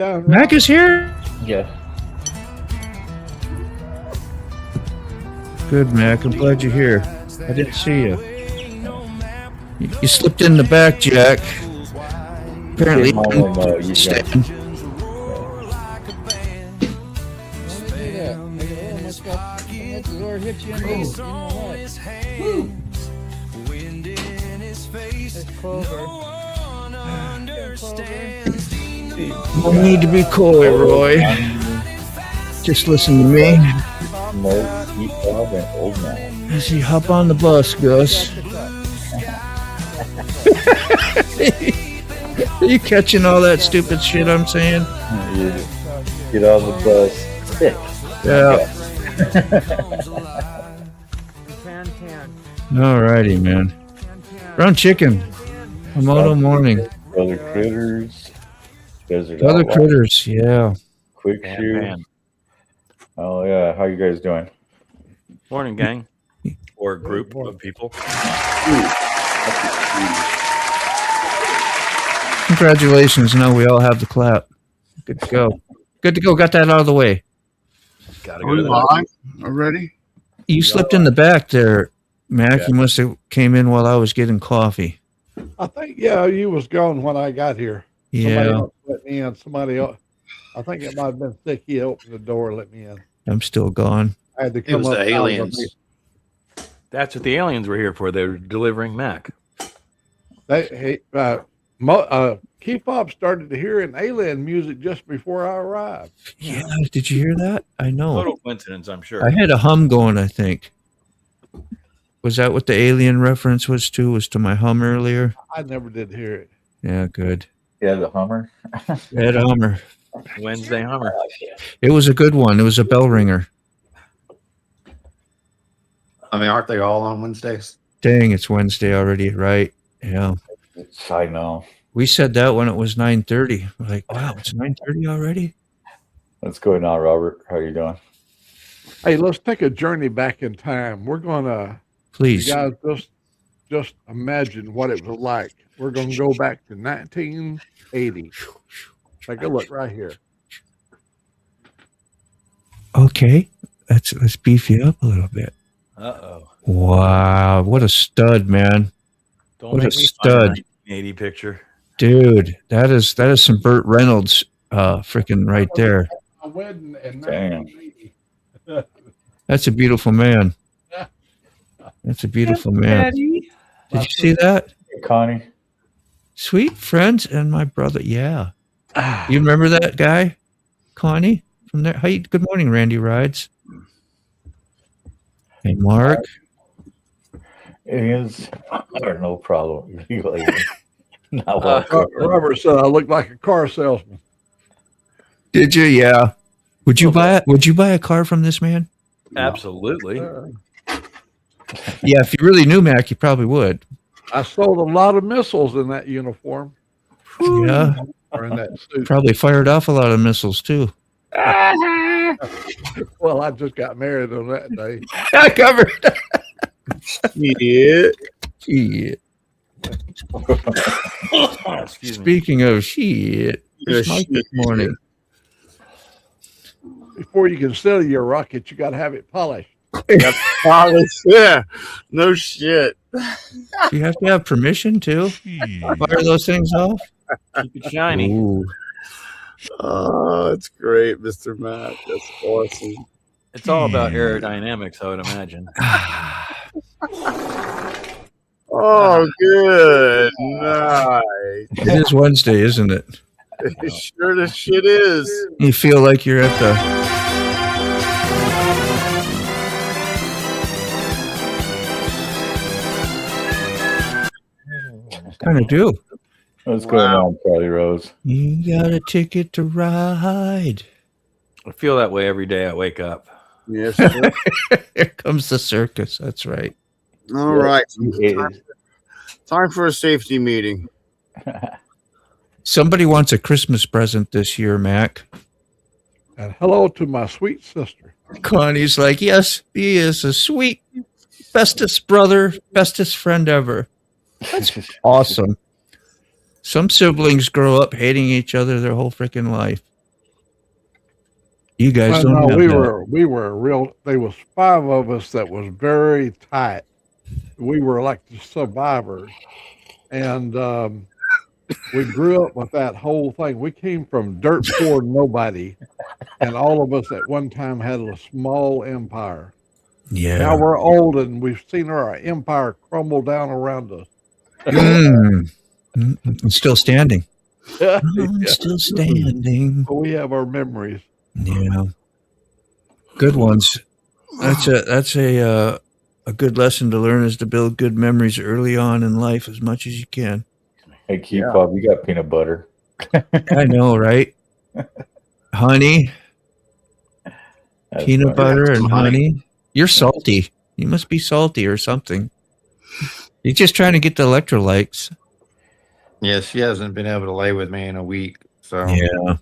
Mac is here? Yeah. Good, Mac. I'm glad you're here. I didn't see you. You slipped in the back, Jack. Apparently, you no need to be coy, Roy. Just listen to me. Old man. As you hop on the bus, Gus. Are you catching all that stupid shit I'm saying? Get on the bus. Yeah. Alrighty, man. Brown chicken. Moto morning. Other critters. Other critters, yeah. Quick shoe. Oh yeah, how you guys doing? Morning, gang. Or group of people. Congratulations. Now we all have the clap. Good to go. Good to go. Got that out of the way. Gotta go to the live already. You slipped in the back there, Mac. Yeah. You must have came in while I was getting coffee. I think, yeah, you was gone when I got here. Yeah. Somebody else let me in. Somebody else. I think it might have been Thick. He opened the door and let me in. I'm still gone. I had to come up. The aliens. That's what the aliens were here for. They were delivering Mac. Key Fob started to hear an alien music just before I arrived. Yeah, did you hear that? I know. Total coincidence, I'm sure. I had a hum going, I think. Was that what the alien reference was to? Was to my hum earlier? I never did hear it. Yeah, good. Yeah, the Hummer. I had a Hummer. Wednesday Hummer. It was a good one. It was a bell ringer. I mean, aren't they all on Wednesdays? Dang, it's Wednesday already, right? Yeah. I know. We said that when it was 9:30. We're like, wow, it's 9:30 already? What's going on, Robert? How you doing? Hey, let's take a journey back in time. We're gonna, please, you guys, just imagine what it was like. We're gonna go back to 1980. Take a look right here. Okay, let's beef you up a little bit. Uh-oh. Wow, what a stud, man! What a stud! 80 picture. Dude, that is some Burt Reynolds freaking right there. A wedding in 1980. That's a beautiful man. That's a beautiful man. Did you see that? Hey, Connie. Sweet friends and my brother. Yeah. You remember that guy? Connie? From there. Hey, good morning, Randy Rides. Hey, Mark. It is no problem. Robert said I look like a car salesman. Did you? Yeah. Would you buy a car from this man? Absolutely. Yeah, if you really knew Mac, you probably would. I sold a lot of missiles in that uniform. Yeah. Or in that suit. Probably fired off a lot of missiles too. Well, I just got married on that day. I covered. Yeah. Shit. Speaking of shit, it's Mike this morning. Before you can sell your rocket, you got to have it polished. Polished, yeah. No shit. You have to have permission to fire those things off. Keep it shiny. Ooh. Oh, it's great, Mr. Matt. That's awesome. It's all about aerodynamics, I would imagine. Oh, good. Nice. It is Wednesday, isn't it? It sure as shit is. You feel like you're at the... kind of do. What's going on, Charlie Rose? You got a ticket to ride. I feel that way every day I wake up. Yes. Here comes the circus. That's right. All right. Time for a safety meeting. Somebody wants a Christmas present this year, Mac. And hello to my sweet sister. Connie's like, yes, he is a sweet, bestest brother, bestest friend ever. That's awesome. Some siblings grow up hating each other their whole freaking life. You guys Well, don't no, have that. we were real. There was 5 of us that was very tight. We were like the survivors, and we grew up with that whole thing. We came from dirt poor nobody, and all of us at one time had a small empire. Yeah. Now we're old, and we've seen our empire crumble down around us. I'm still standing. I'm Yeah. still standing. But we have our memories. Yeah. Good ones. That's a good lesson to learn, is to build good memories early on in life as much as you can. Hey, Key Pop, you got peanut butter. I know, right? Honey, That's peanut funny. butter and honey. You're salty. You must be salty or something. You're just trying to get the electrolytes. Yeah, she hasn't been able to lay with me in a week. So Yeah.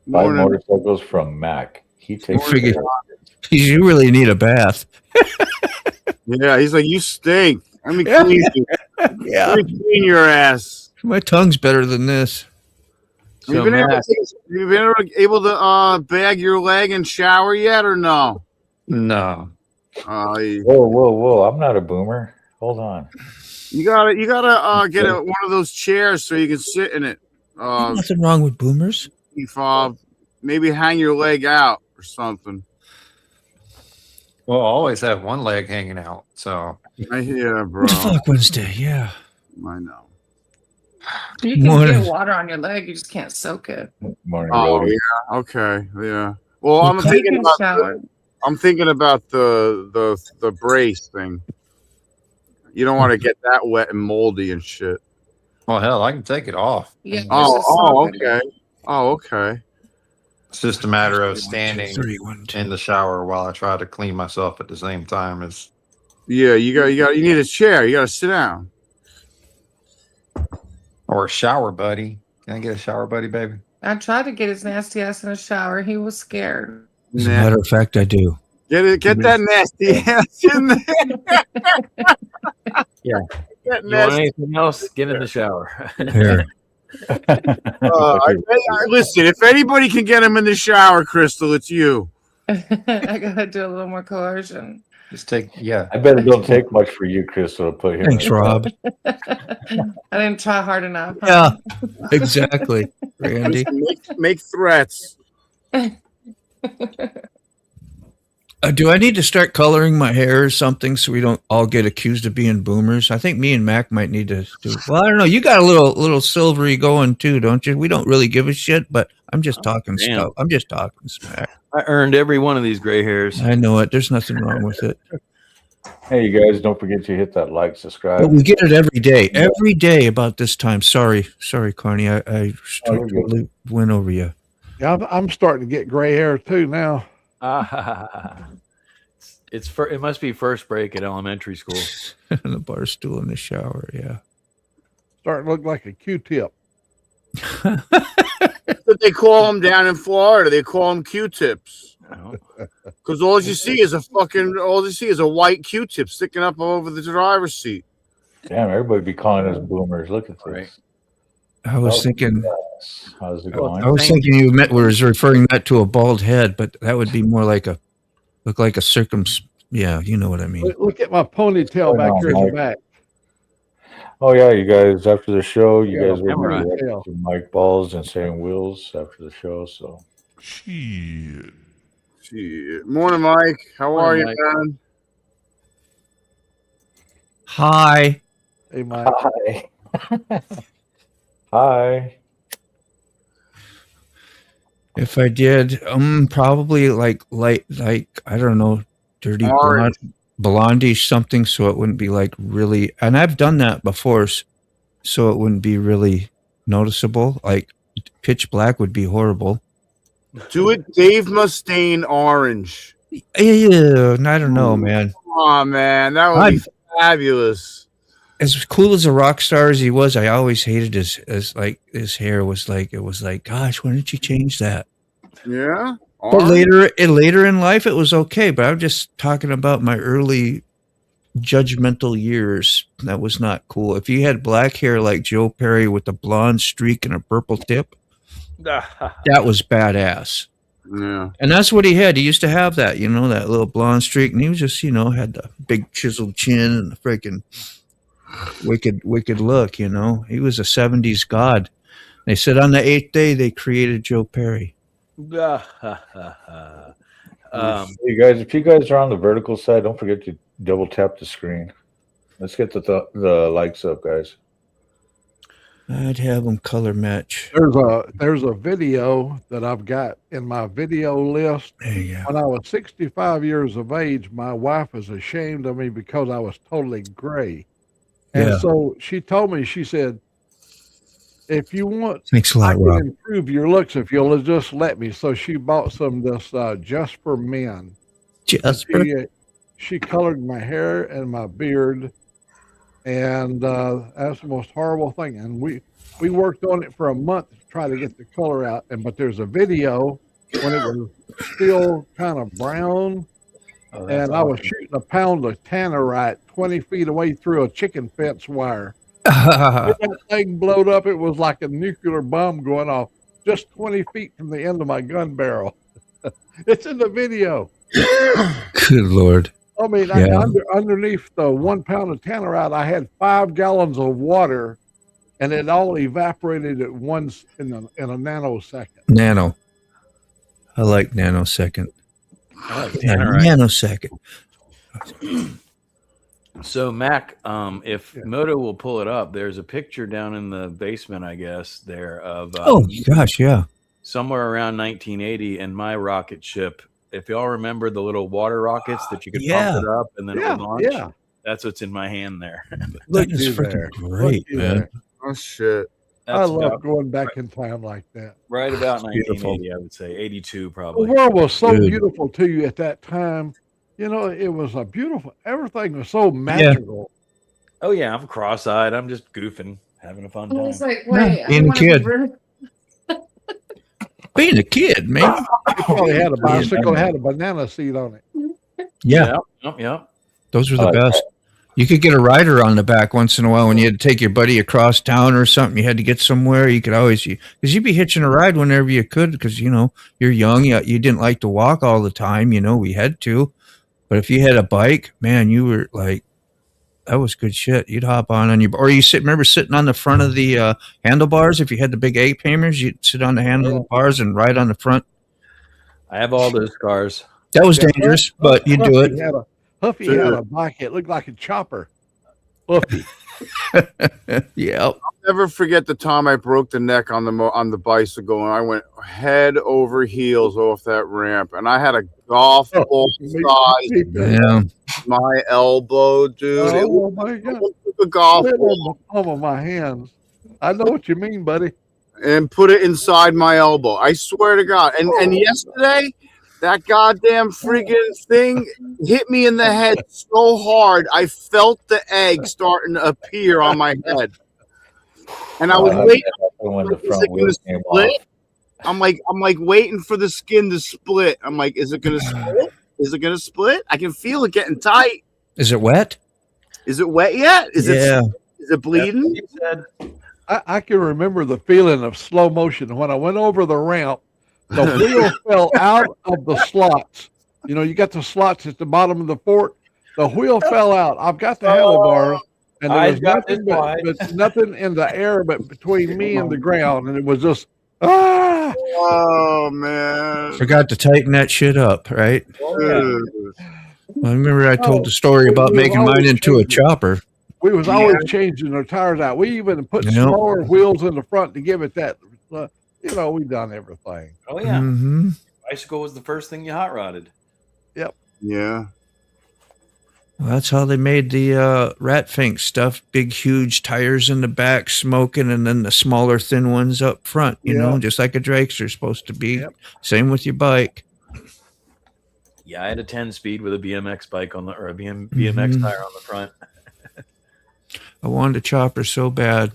Buy motorcycles from Mac. He takes figured- care of it. You really need a bath. Yeah, he's like, you stink. Let me clean you. Yeah. Let me clean your ass. My tongue's better than this. Have you been able to bag your leg and shower yet, or no? no. Whoa! I'm not a boomer. Hold on. You gotta get one of those chairs so you can sit in it. There's nothing wrong with boomers. Maybe hang your leg out or something. Well, I always have one leg hanging out. So Yeah, bro. It's Wacky Wednesday, yeah. I know. You can Morning. get water on your leg, you just can't soak it. Morning, Oh Rody. yeah. Okay. Yeah. Well, I'm You thinking can about shower. the brace thing. You don't want to get that wet and moldy and shit. well, hell, I can take it off. Yeah, just Oh, soak it. okay. Oh, okay. It's just a matter of standing 3, 1, 2. in the shower while I try to clean myself at the same time. As Yeah, you need a chair. You got to sit down. or a shower buddy. Can I get a shower buddy, baby? I tried to get his nasty ass in a shower. He was scared. As a matter of fact, I do. Get that nasty ass in there. Yeah. That You want nasty. anything else? Get in the shower. Here. Listen, if anybody can get him in the shower, Crystal, it's you. I gotta do a little more coercion. Just take, yeah. I bet it don't take much for you, Crystal, to put him. Thanks, Rob. I didn't try hard enough. Yeah, exactly, Randy. Make threats. Do I need to start coloring my hair or something so we don't all get accused of being boomers? I think me and Mac might need to do. Well, I don't know. You got a little silvery going too, don't you? We don't really give a shit, but I'm just talking damn. stuff. I'm just talking smack. I earned every one of these gray hairs. I know it. There's nothing wrong with it. Hey, you guys, don't forget to hit that like, subscribe. But we get it every day. Every day about this time. Sorry, Carney. I totally went over you. Yeah, I'm starting to get gray hair too now. It must be first break at elementary school. On the bar stool in the shower. Yeah. Starting to look like a Q-tip. But they call them down in Florida. They call them Q-tips. Oh. Because all you see is a white Q-tip sticking up over the driver's seat. Damn, everybody be calling us boomers. Look at this. Right. I was thinking. How's it going? I was thinking you was referring that to a bald head, but that would be more like look like a Yeah, you know what I mean. Look at my ponytail back here in the back. Oh yeah, you guys. After the show, you guys were camera. to Mike Balls and saying Wheels after the show. So Shit. Morning, Mike. How are you, Mike. man? Hi. Hey, Mike. hi, hi. If I did, probably like I don't know, dirty Orange. blondish something, so it wouldn't be like really. And I've done that before, so it wouldn't be really noticeable. Like pitch black would be horrible. Do it, Dave Mustaine orange. Ew, I don't know, man. Come on, man. That would be fabulous. As cool as a rock star as he was, I always hated his hair was like, gosh, why didn't you change that? Yeah. But later in life, it was okay. But I'm just talking about my early judgmental years. That was not cool. If you had black hair like Joe Perry with a blonde streak and a purple tip, that was badass. Yeah. And that's what he had. He used to have that, that little blonde streak, and he was just, had the big chiseled chin and the freaking wicked look. He was a 70s god. They said on the 8th day they created Joe Perry. Hey guys, if you guys are on the vertical side, don't forget to double tap the screen. Let's get the likes up, guys. I'd have them color match. There's a video that I've got in my video list. There you go. When I was 65 years of age, my wife was ashamed of me because I was totally gray. And Yeah. so she told me, she said, if you want, Thanks a I lot, can Rob. improve your looks if you'll just let me. So she bought some of this just for men. Jasper. She colored my hair and my beard. And that's the most horrible thing. And we worked on it for a month to try to get the color out. But there's a video when it was still kind of brown. Oh, And I was shooting a pound of tannerite 20 feet away through a chicken fence wire. When that thing blowed up, it was like a nuclear bomb going off just 20 feet from the end of my gun barrel. It's in the video. Good Lord. I mean, Yeah. underneath the 1 pound of tannerite, I had 5 gallons of water, and it all evaporated at once in a nanosecond. Nano. I like nanosecond. I like Yeah, tannerite. nanosecond. So Mac, if Yeah. Moto will pull it up, there's a picture down in the basement, I guess, there of Oh gosh, yeah. somewhere around 1980, and my rocket ship. If y'all remember the little water rockets that you could Yeah. pump it up and then it Yeah, would launch, yeah. that's what's in my hand there. Look That is you freaking there. great, Look you man. there. Oh shit. I That's love about, going back in time like that. right about beautiful. 1980, I would say 82 The probably. world was so Good. beautiful to you at that time. It was a beautiful, everything was so magical. Oh yeah, I'm cross-eyed. I'm just goofing, having a fun I time. was like, wait, I being a wanna be kid. really- Being a kid, man. You probably had a bicycle, had a banana seat on it. Yeah, Yep. those were I the like best. You could get a rider on the back once in a while when you had to take your buddy across town or something. You had to get somewhere. You could always, because you'd be hitching a ride whenever you could, because you're young. You didn't like to walk all the time. We had to. But if you had a bike, man, you were like, that was good shit. You'd hop on your, or remember sitting on the front of the handlebars. If you had the big A-hammers, you'd sit on the handlebars and ride on the front. I have all those cars. That was dangerous, but you do it. Huffy had a bike. It looked like a chopper. Huffy. Yeah. Never forget the time I broke the neck on the bicycle, and I went head over heels off that ramp, and I had a golf ball size Yeah. my elbow, dude. It Oh my God. was a golf Sit ball on the palm of my hands. I know what you mean, buddy. and put it inside my elbow. I swear to God. And yesterday, that goddamn freaking thing hit me in the head so hard, I felt the egg starting to appear on my head. And I was waiting. when the Is it front gonna wheels came split? off. I'm like waiting for the skin to split. I'm like, is it gonna split? Is it gonna split? I can feel it getting tight. Is it wet? Is it wet yet? Is it bleeding? You said I can remember the feeling of slow motion. When I went over the ramp, the wheel fell out of the slots. You got the slots at the bottom of the fork. The wheel fell out. I've got the handlebars, and there was I've got nothing this but nothing in the air but between me and the ground, and it was just ah. Oh man. Forgot to tighten that shit up, right? Dude. I remember I told the story about making mine into a chopper. We was always changing our tires out. We even put Yep. smaller wheels in the front to give it that. We done everything. oh yeah, Mm-hmm. bicycle was the first thing you hot rodded. Yeah. Well, that's how they made the rat fink stuff. Big, huge tires in the back, smoking, and then the smaller, thin ones up front. Just like a Drakester's supposed to be. Yep. Same with your bike. Yeah, I had a 10-speed with a BMX bike or a BMX tire on the front. I wanted a chopper so bad.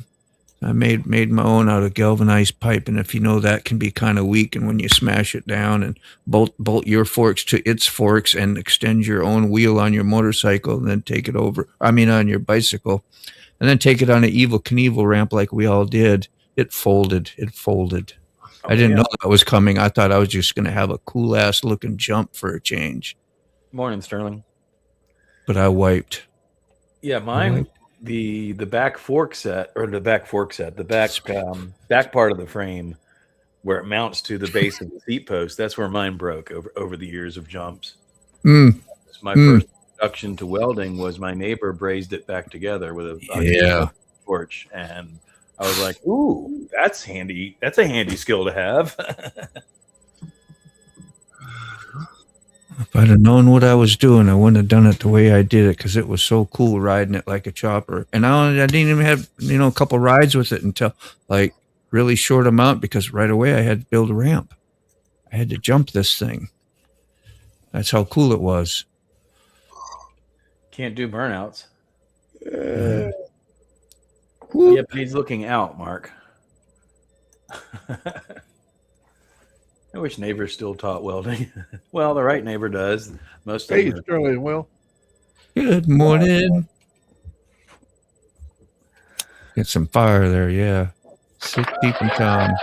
I made my own out of galvanized pipe, and if you know, that can be kind of weak, and when you smash it down and bolt your forks to its forks and extend your own wheel on your motorcycle, and then take it over, on your bicycle, and then take it on an Evel Knievel ramp like we all did, it folded. I didn't know that was coming. I thought I was just going to have a cool ass looking jump for a change. Morning, Sterling. But I wiped. Yeah, mine. The back fork set, the back part of the frame, where it mounts to the base of the seat post. That's where mine broke over the years of jumps. My first introduction to welding was my neighbor brazed it back together with a torch, and I was like, "Ooh, that's handy. That's a handy skill to have." If I'd have known what I was doing, I wouldn't have done it the way I did it because it was so cool riding it like a chopper. And I didn't even have, a couple rides with it until like really short amount because right away I had to build a ramp. I had to jump this thing. That's how cool it was. Can't do burnouts. Yeah, but he's looking out, Mark. I wish neighbors still taught welding. Well, the right neighbor does. Most of them. Hey, Sterling, Will. Good morning. Get some fire there, yeah. 6 deep in town.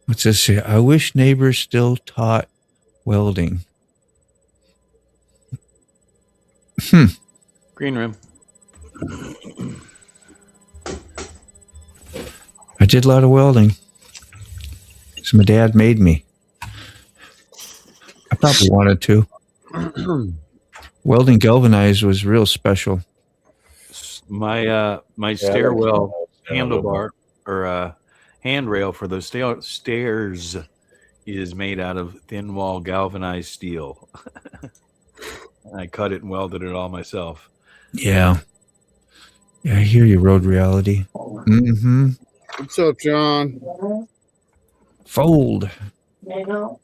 What's this here? I wish neighbors still taught welding. Green room. I did a lot of welding. So my dad made me. I probably wanted to. Welding galvanized was real special. My stairwell handlebar or handrail for those stairs is made out of thin wall galvanized steel. I cut it and welded it all myself. Yeah. Yeah, I hear you, Road Reality. Mm-hmm. What's up, John? Fold. Baba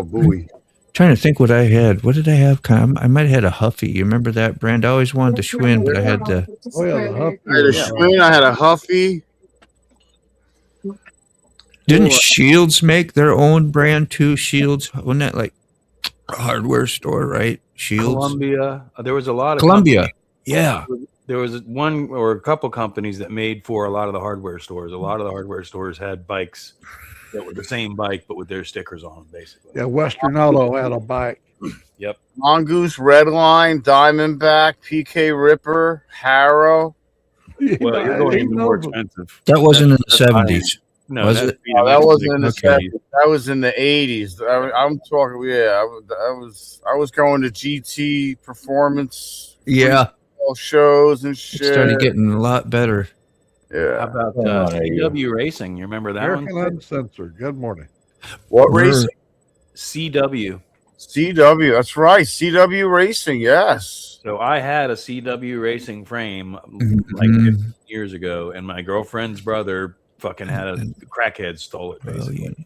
Booey. Trying to think what I had. What did I have? I might have had a Huffy. You remember that brand? I always wanted the Schwinn, but I had the... Oh, yeah, the Huffy. I had a Schwinn. I had a Huffy. Didn't Shields make their own brand too? Shields? Wasn't that like a hardware store, right? Shields? Columbia. There was a lot of Columbia. Yeah. There was one or a couple companies that made for a lot of the hardware stores. A lot of the hardware stores had bikes that were the same bike, but with their stickers on them, basically. Yeah, Western Auto had a bike. Yep. Mongoose, Redline, Diamondback, PK Ripper, Harrow. Well, you're going even more expensive. That wasn't in the 70s. No, Was it? Oh, that wasn't in the Okay. 70s. That was in the 80s. I'm talking. Yeah, I was going to GT Performance. Yeah. Shows and It shit. started getting a lot better. Yeah. How about CW Racing? You remember that American one? Uncensored. Good morning. What racing? CW. CW. That's right. CW Racing. Yes. So I had a CW Racing frame like 15 years ago, and my girlfriend's brother fucking had a crackhead stole it. Basically.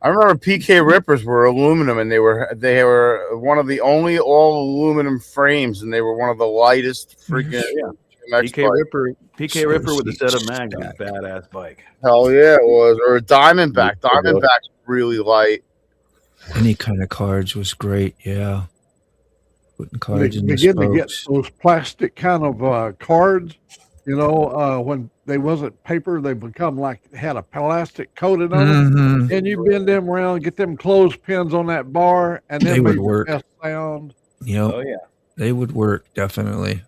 I remember PK Rippers were aluminum, and they were one of the only all aluminum frames, and they were one of the lightest freaking. PK Ripper with a set of mags was a badass bike. Hell yeah, it was. Or a Diamondback. Diamondback's really light. Any kind of cards was great. Yeah. Putting cards in the begin to get spokes. those plastic kind of cards, when they wasn't paper, they become like had a plastic coating on them. And you bend them around, get them clothespins on that bar, and then They would make the work. best sound. Oh yeah. They would work, definitely.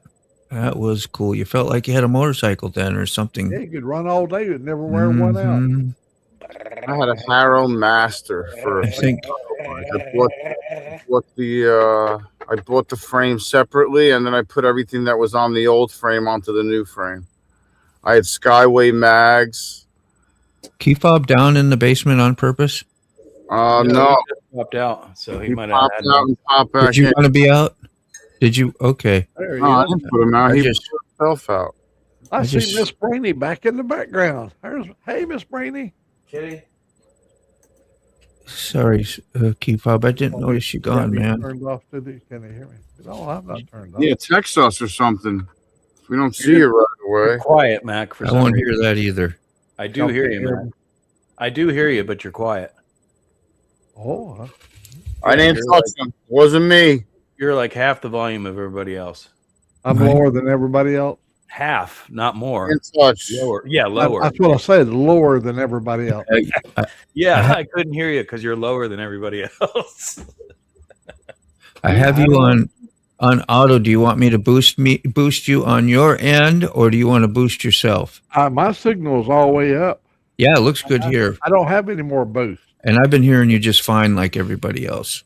That was cool. You felt like you had a motorcycle then or something. Yeah, you could run all day and never wear one out. Mhm. I had a Harrow Master for. I think I bought the frame separately, and then I put everything that was on the old frame onto the new frame. I had Skyway mags. key fob down in the basement on purpose. No, he just popped out, so he might have popped had out and popped back Did you in. want to be out? Did you? Okay. There No, I didn't put him out. I He just- put himself out. I see just- Miss Brainy back in the background. Hey, Miss Brainy. Kitty. Sorry, key fob. I didn't notice you gone, man. Turned off to the. Can you hear me? No, I'm not turned off. Yeah, text us or something. If we don't see you right away. Quiet, Mac. For I some won't reason. hear that either. I do hear you, Mac. I do hear you, but you're quiet. Oh, huh? I didn't You're touch him. Wasn't me. You're like half the volume of everybody else. I'm Right. lower than everybody else. half, not more. In touch. Lower. Yeah, lower. That's what I said. Lower than everybody else. Yeah, I couldn't hear you because you're lower than everybody else. I have you on auto. Do you want me to boost you on your end, or do you want to boost yourself? My signal's all the way up. Yeah, it looks good here. I don't have any more boost. And I've been hearing you just fine like everybody else.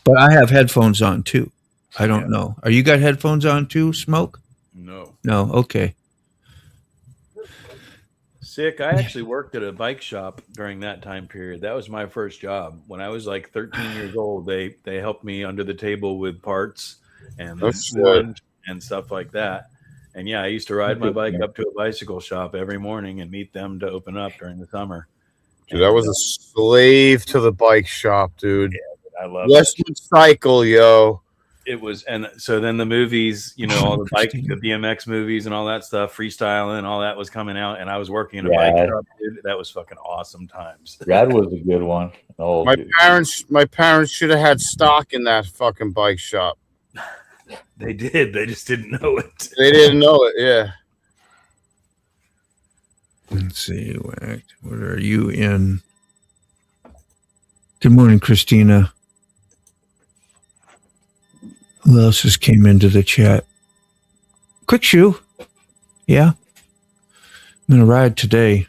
But I have headphones on too. I don't know. Are you got headphones on too, Smoke? No. No, okay. Sick. I actually worked at a bike shop during that time period. That was my first job. When I was like 13 years old, they helped me under the table with parts and lunch and stuff like that. And yeah, I used to ride my bike up to a bicycle shop every morning and meet them to open up during the summer. Dude, I was a slave to the bike shop, dude. Yeah, I love Westwood Cycle, yo. it was, and so then the movies, you know, all the bike, the BMX movies and all that stuff, freestyling, all that was coming out, and I was working in a bike shop, dude. That was fucking awesome times. Rad was a good one. Oh, my parents should have had stock in that fucking bike shop. They did. They just didn't know it. They didn't know it. Yeah. Let's see. What are you in? Good morning, Christina. Who else just came into the chat? Quick Shoe. Yeah. I'm gonna ride today.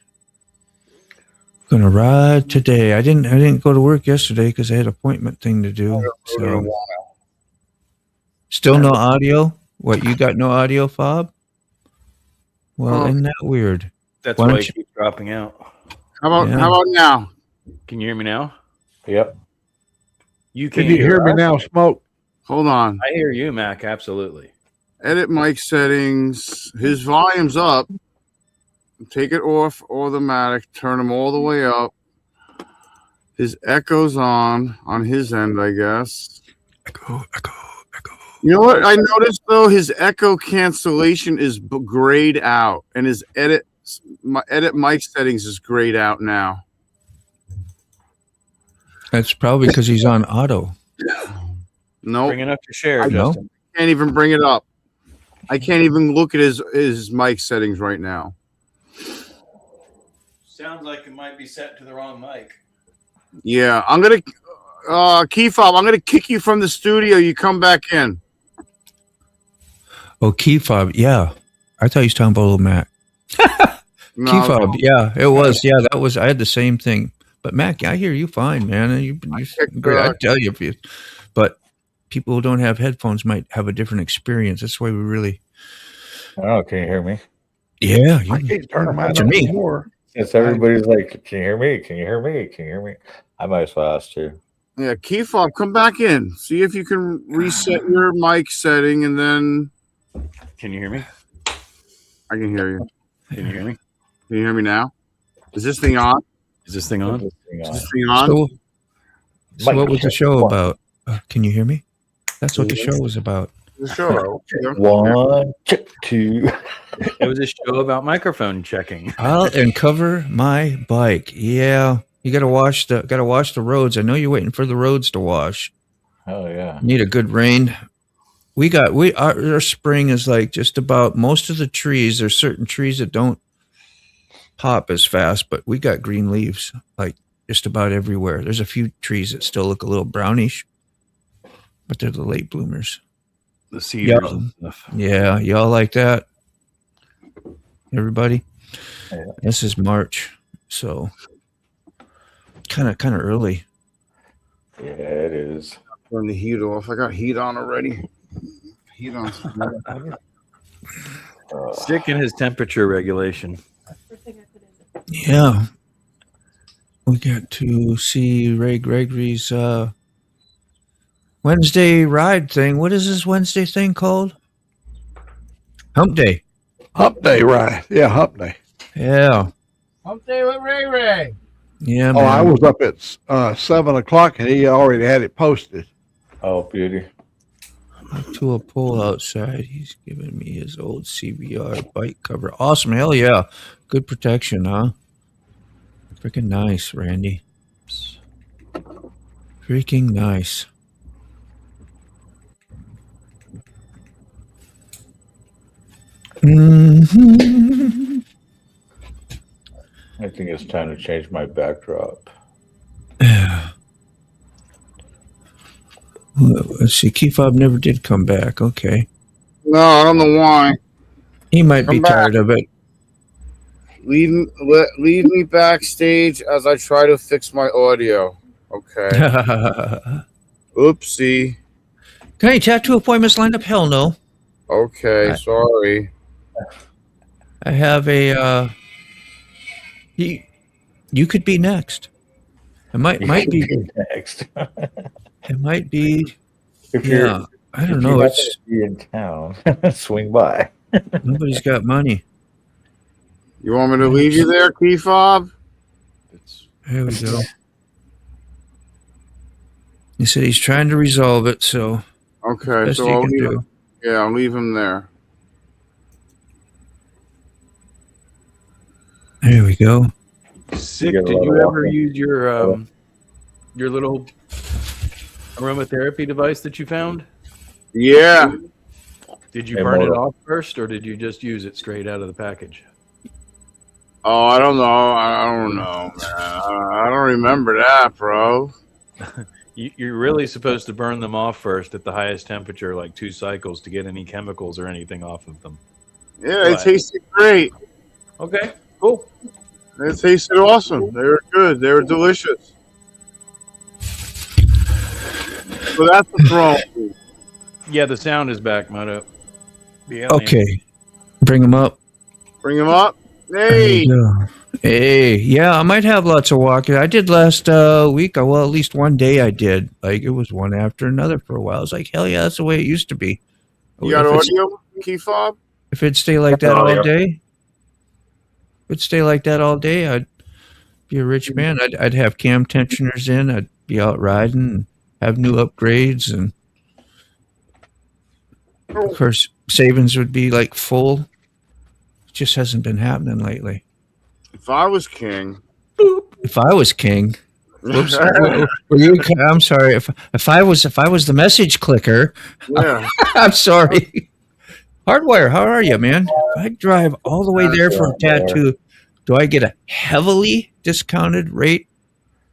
I didn't go to work yesterday because I had an appointment thing to do. So still no audio? What, you got no audio, Fob? Well, isn't that weird? That's why it keeps dropping out. How about now? Can you hear me now? Yep. Can you hear me now, Smoke? Hold on. I hear you, Mac. Absolutely. Edit mic settings. His volume's up. Take it off automatic. Turn him all the way up. His echo's on his end, I guess. Echo. You know what I noticed though? His echo cancellation is grayed out, and his edit mic settings is grayed out now. That's probably because he's on auto. No, Bring it up to share, I Justin. can't even bring it up. I can't even look at his mic settings right now. Sounds like it might be set to the wrong mic. Yeah, I'm gonna key fob. I'm gonna kick you from the studio. You come back in. Oh, key fob. Yeah. I thought he was talking about little Mac. No, Key fob. Yeah, it was. Yeah, that was. I had the same thing. But Mac, I hear you fine, man. You're great. I tell you, but people who don't have headphones might have a different experience. That's why we really. Oh, can you hear me? Yeah, I can't turn them out to me. anymore. Yes, everybody's like, can you hear me? Can you hear me? Can you hear me? I might as well ask you. Yeah, key fob. Come back in. See if you can reset your mic setting, and then Can you hear me? I can hear you. Can you hear me? Can you hear me now? Is this thing on? Is this thing on? Is this thing on? So what was the show about? Can you hear me? That's what the show was about. The show. One, two. It was a show about microphone checking. I'll uncover my bike. Yeah, you gotta wash the roads. I know you're waiting for the roads to wash. Oh yeah. Need a good rain. Our spring is like just about most of the trees. There's certain trees that don't pop as fast, but we got green leaves like just about everywhere. There's a few trees that still look a little brownish, but they're the late bloomers. The cedars and stuff. Yeah, y'all like that? Everybody? Yeah. This is March, so kind of early. Yeah, it is. Turn the heat off. I got heat on already. Heat on. Stick in his temperature regulation. Yeah. We got to see Ray Gregory's Wednesday ride thing. What is this Wednesday thing called? Hump Day. Hump Day, right? Yeah, Hump Day. Yeah. Hump Day with Ray. Yeah, Oh, man. I was up at 7:00 and he already had it posted. Oh, beauty. Up to a pole outside. He's giving me his old CBR bike cover. Awesome. Hell yeah. Good protection, huh? Freaking nice, Randy. Freaking nice. Mhm. I think it's time to change my backdrop. Let's see. Keyfob never did come back. Okay. No, I don't know why. He might be Come back. tired of it. Leave me backstage as I try to fix my audio. Okay. Oopsie. Okay, tattoo appointments lined up? Hell no. Okay, sorry. I have a. You could be next. It might be next. It might be. If Yeah, I don't know. You're It's be in town. Swing by. nobody's got money. You want me to leave you there, Key Fob? There we go. He said he's trying to resolve it, so Okay, best so he I'll can leave do. him. Yeah, I'll leave him there. There we go. Sick. You got a Did lot you of ever walking. use your little aromatherapy device that you found? Yeah. Did you Hey, burn it Moto. off first, or did you just use it straight out of the package? Oh, I don't know. I don't know, man. I don't remember that, bro. You're really supposed to burn them off first at the highest temperature, like 2 cycles, to get any chemicals or anything off of them. Yeah, they What? tasted great. Okay, cool. They tasted awesome. They were good. They were delicious. So that's the throne. Yeah, the sound is back, Moto. Yeah, Okay, bring him up. Bring him up. There Hey. we go. Hey, yeah, I might have lots of walking. I did last week. Well, at least one day I did. Like it was one after another for a while. I was like, hell yeah, that's the way it used to be. You got If it's- audio, Key Fob? If it'd stay like that all day, I'd be a rich man. I'd have cam tensioners in. I'd be out riding and have new upgrades. And of course, savings would be like full. It just hasn't been happening lately. If I was king. If I was king, whoops, were you? I'm sorry. If I was the message clicker, Yeah. I'm sorry. Hardwire, how are you, man? If I drive all the way there for a tattoo, do I get a heavily discounted rate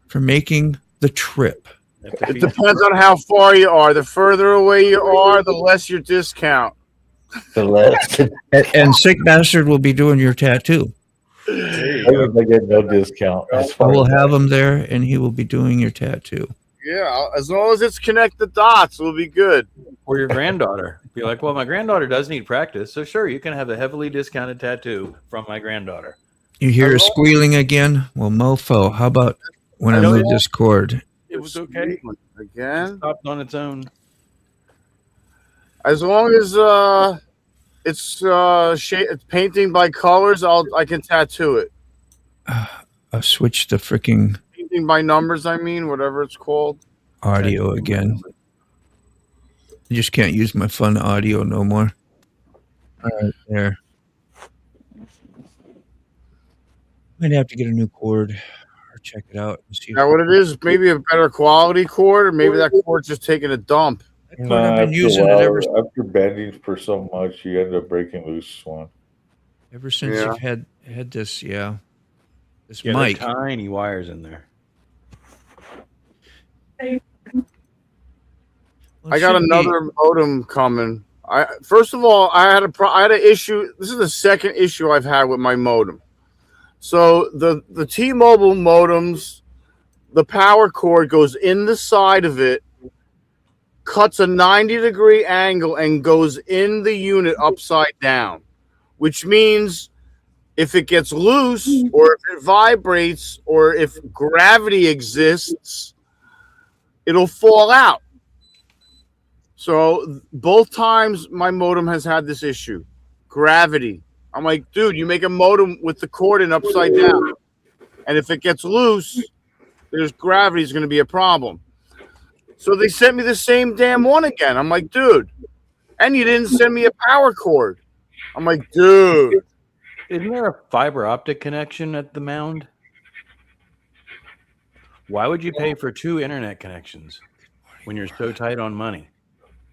for making the trip? It depends on how far you are. The further away you are, the less your discount. The less. And Sick Bastard will be doing your tattoo. I get no discount. I will have him there, and he will be doing your tattoo. Yeah, as long as it's connect the dots, we'll be good. Or your granddaughter. Be like, well, my granddaughter does need practice, so sure, you can have a heavily discounted tattoo from my granddaughter. You hear a squealing again? Well, mofo, how about when I know move that. this cord? It was okay. Again, It stopped on its own. as long as it's painting by colors, I can tattoo it. I'll switch the freaking Painting by numbers, I mean, whatever it's called. audio again. I just can't use my fun audio no more. All right, there. Might have to get a new cord or check it out and see. Now, what it is, maybe a better quality cord, or maybe that cord's just taking a dump. That cord I've been using it after bending for so much, you end up breaking loose one. ever since Yeah. you've had this, this Yeah, mic. there are tiny wires in there. I got another modem coming. First of all, I had an issue. This is the second issue I've had with my modem. So the T-Mobile modems, the power cord goes in the side of it, cuts a 90-degree angle, and goes in the unit upside down, which means if it gets loose or if it vibrates or if gravity exists, it'll fall out. So both times my modem has had this issue, gravity. I'm like, dude, you make a modem with the cord in upside down, and if it gets loose, there's gravity is going to be a problem. So they sent me the same damn one again. I'm like, dude, and you didn't send me a power cord. I'm like, dude. Isn't there a fiber optic connection at the mound? Why would you pay for 2 internet connections when you're so tight on money?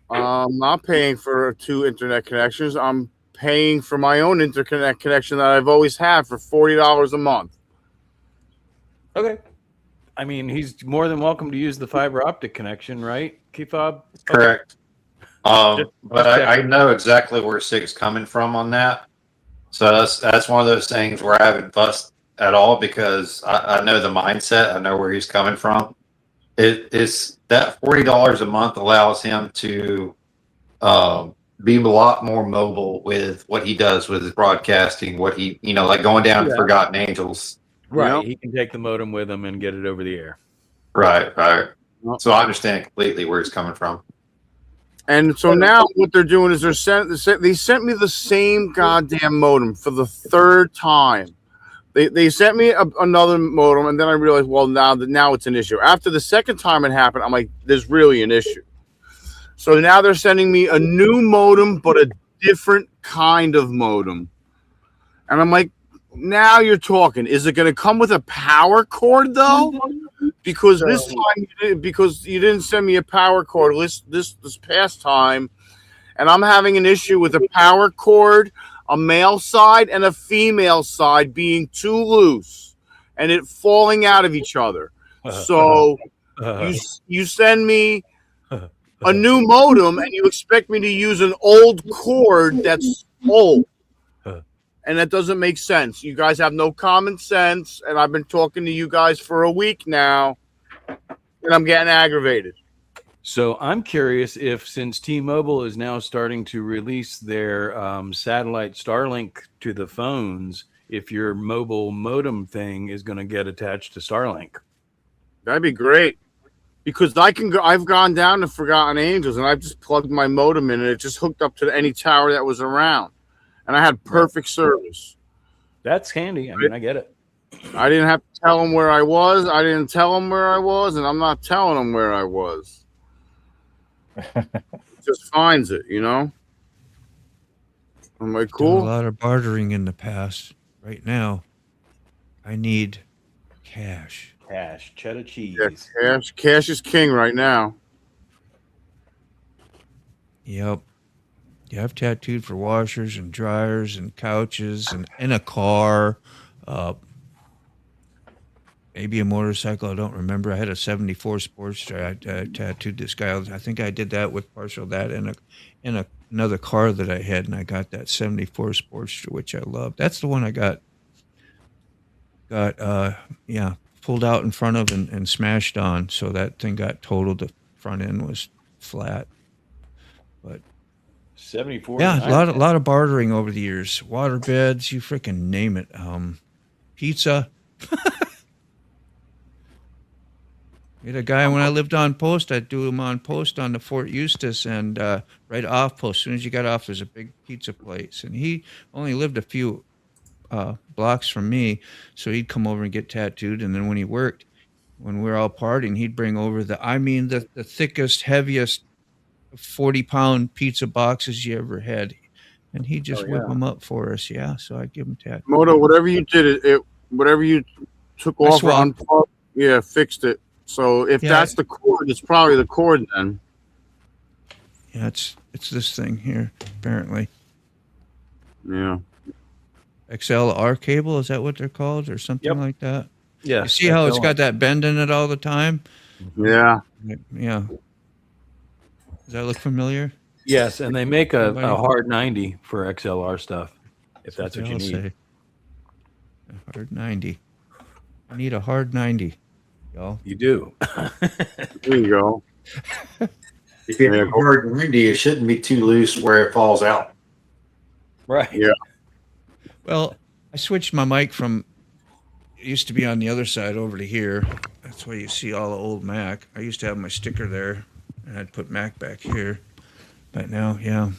I'm not paying for 2 internet connections. I'm paying for my own interconnect connection that I've always had for $40 a month. Okay. I mean, he's more than welcome to use the fiber optic connection, right, Keyfob? Correct. But just I know exactly where Sig's coming from on that. So that's one of those things where I haven't fussed at all because I know the mindset. I know where he's coming from. It's that $40 a month allows him to be a lot more mobile with what he does with his broadcasting. What he, like going down to Forgotten Angels. Right. Yep. He can take the modem with him and get it over the air. Right. So I understand completely where he's coming from. And so now what they're doing is they sent me the same goddamn modem for the third time. They sent me another modem, and then I realized, well, now it's an issue. After the second time it happened, I'm like, there's really an issue. So now they're sending me a new modem, but a different kind of modem. And I'm like, now you're talking. Is it going to come with a power cord, though? Because this time, because you didn't send me a power cord this past time, and I'm having an issue with a power cord, a male side and a female side being too loose, and it falling out of each other. So you send me a new modem, and you expect me to use an old cord that's old. And that doesn't make sense. You guys have no common sense, and I've been talking to you guys for a week now, and I'm getting aggravated. So I'm curious if, since T-Mobile is now starting to release their satellite Starlink to the phones, if your mobile modem thing is going to get attached to Starlink. That'd be great, because I've gone down to Forgotten Angels, and I've just plugged my modem in, and it just hooked up to any tower that was around. And I had perfect service. That's handy. I mean, I get it. I didn't have to tell them where I was. I didn't tell them where I was, and I'm not telling them where I was. It just finds it, I'm like, cool. Done a lot of bartering in the past. Right now, I need cash. Cash, cheddar cheese. Yeah, cash is king right now. Yep. Yeah, I've tattooed for washers and dryers and couches and in a car. Maybe a motorcycle. I don't remember. I had a 74 Sportster. I tattooed this guy. I think I did that with partial that in another car that I had, and I got that 74 Sportster, which I love. That's the one I got pulled out in front of and smashed on. So that thing got totaled. The front end was flat. But 74. yeah, a lot of bartering over the years. Water beds, you freaking name it. Pizza. We had a guy when I lived on post. I'd do him on post on the Fort Eustis, and right off post. As soon as you got off, there's a big pizza place, and he only lived a few blocks from me, so he'd come over and get tattooed. And then when he worked, when we were all partying, he'd bring over the thickest, heaviest 40-pound pizza boxes you ever had, and he just whip them up for us. Yeah, so I give him tattoos. Moto, whatever you did, whatever you took off or unplugged, fixed it. So if that's the cord, it's probably the cord then. Yeah, it's this thing here apparently. Yeah. XLR cable, is that what they're called, or something like that? Yeah. You see how it's got that bend in it all the time? Yeah. Yeah. Does that look familiar? Yes, and they make a hard 90 for XLR stuff, if that's what you need. Say. A hard 90. I need a hard 90, y'all. You do. There you go. If you have a hard 90, it shouldn't be too loose where it falls out. Right. Yeah. Well, I switched my mic from, it used to be on the other side over to here. That's why you see all the old Mac. I used to have my sticker there, and I'd put Mac back here. But now, yeah.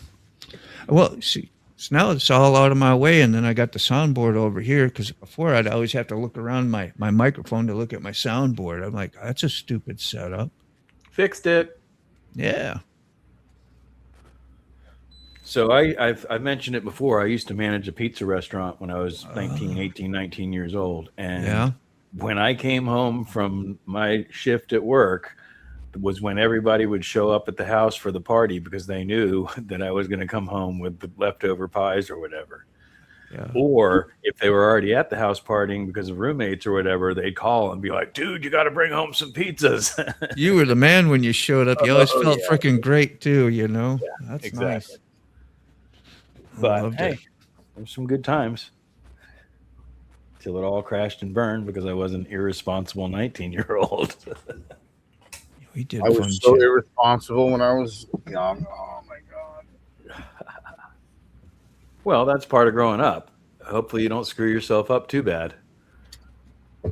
Well, see, so now it's all out of my way, and then I got the soundboard over here, because before I'd always have to look around my microphone to look at my soundboard. I'm like, that's a stupid setup. Fixed it. Yeah. So I've mentioned it before. I used to manage a pizza restaurant when I was 19 years old. And when I came home from my shift at work, was when everybody would show up at the house for the party because they knew that I was going to come home with the leftover pies or whatever. Yeah. Or if they were already at the house partying because of roommates or whatever, they'd call and be like, dude, you got to bring home some pizzas. You were the man when you showed up. You always felt yeah. freaking great too, you know? Yeah, That's exactly. nice. I But loved hey, it. there's some good times. Till it all crashed and burned because I was an irresponsible 19-year-old. We did I fun was so shit. irresponsible when I was young. Oh my god. Well, that's part of growing up. Hopefully you don't screw yourself up too bad. I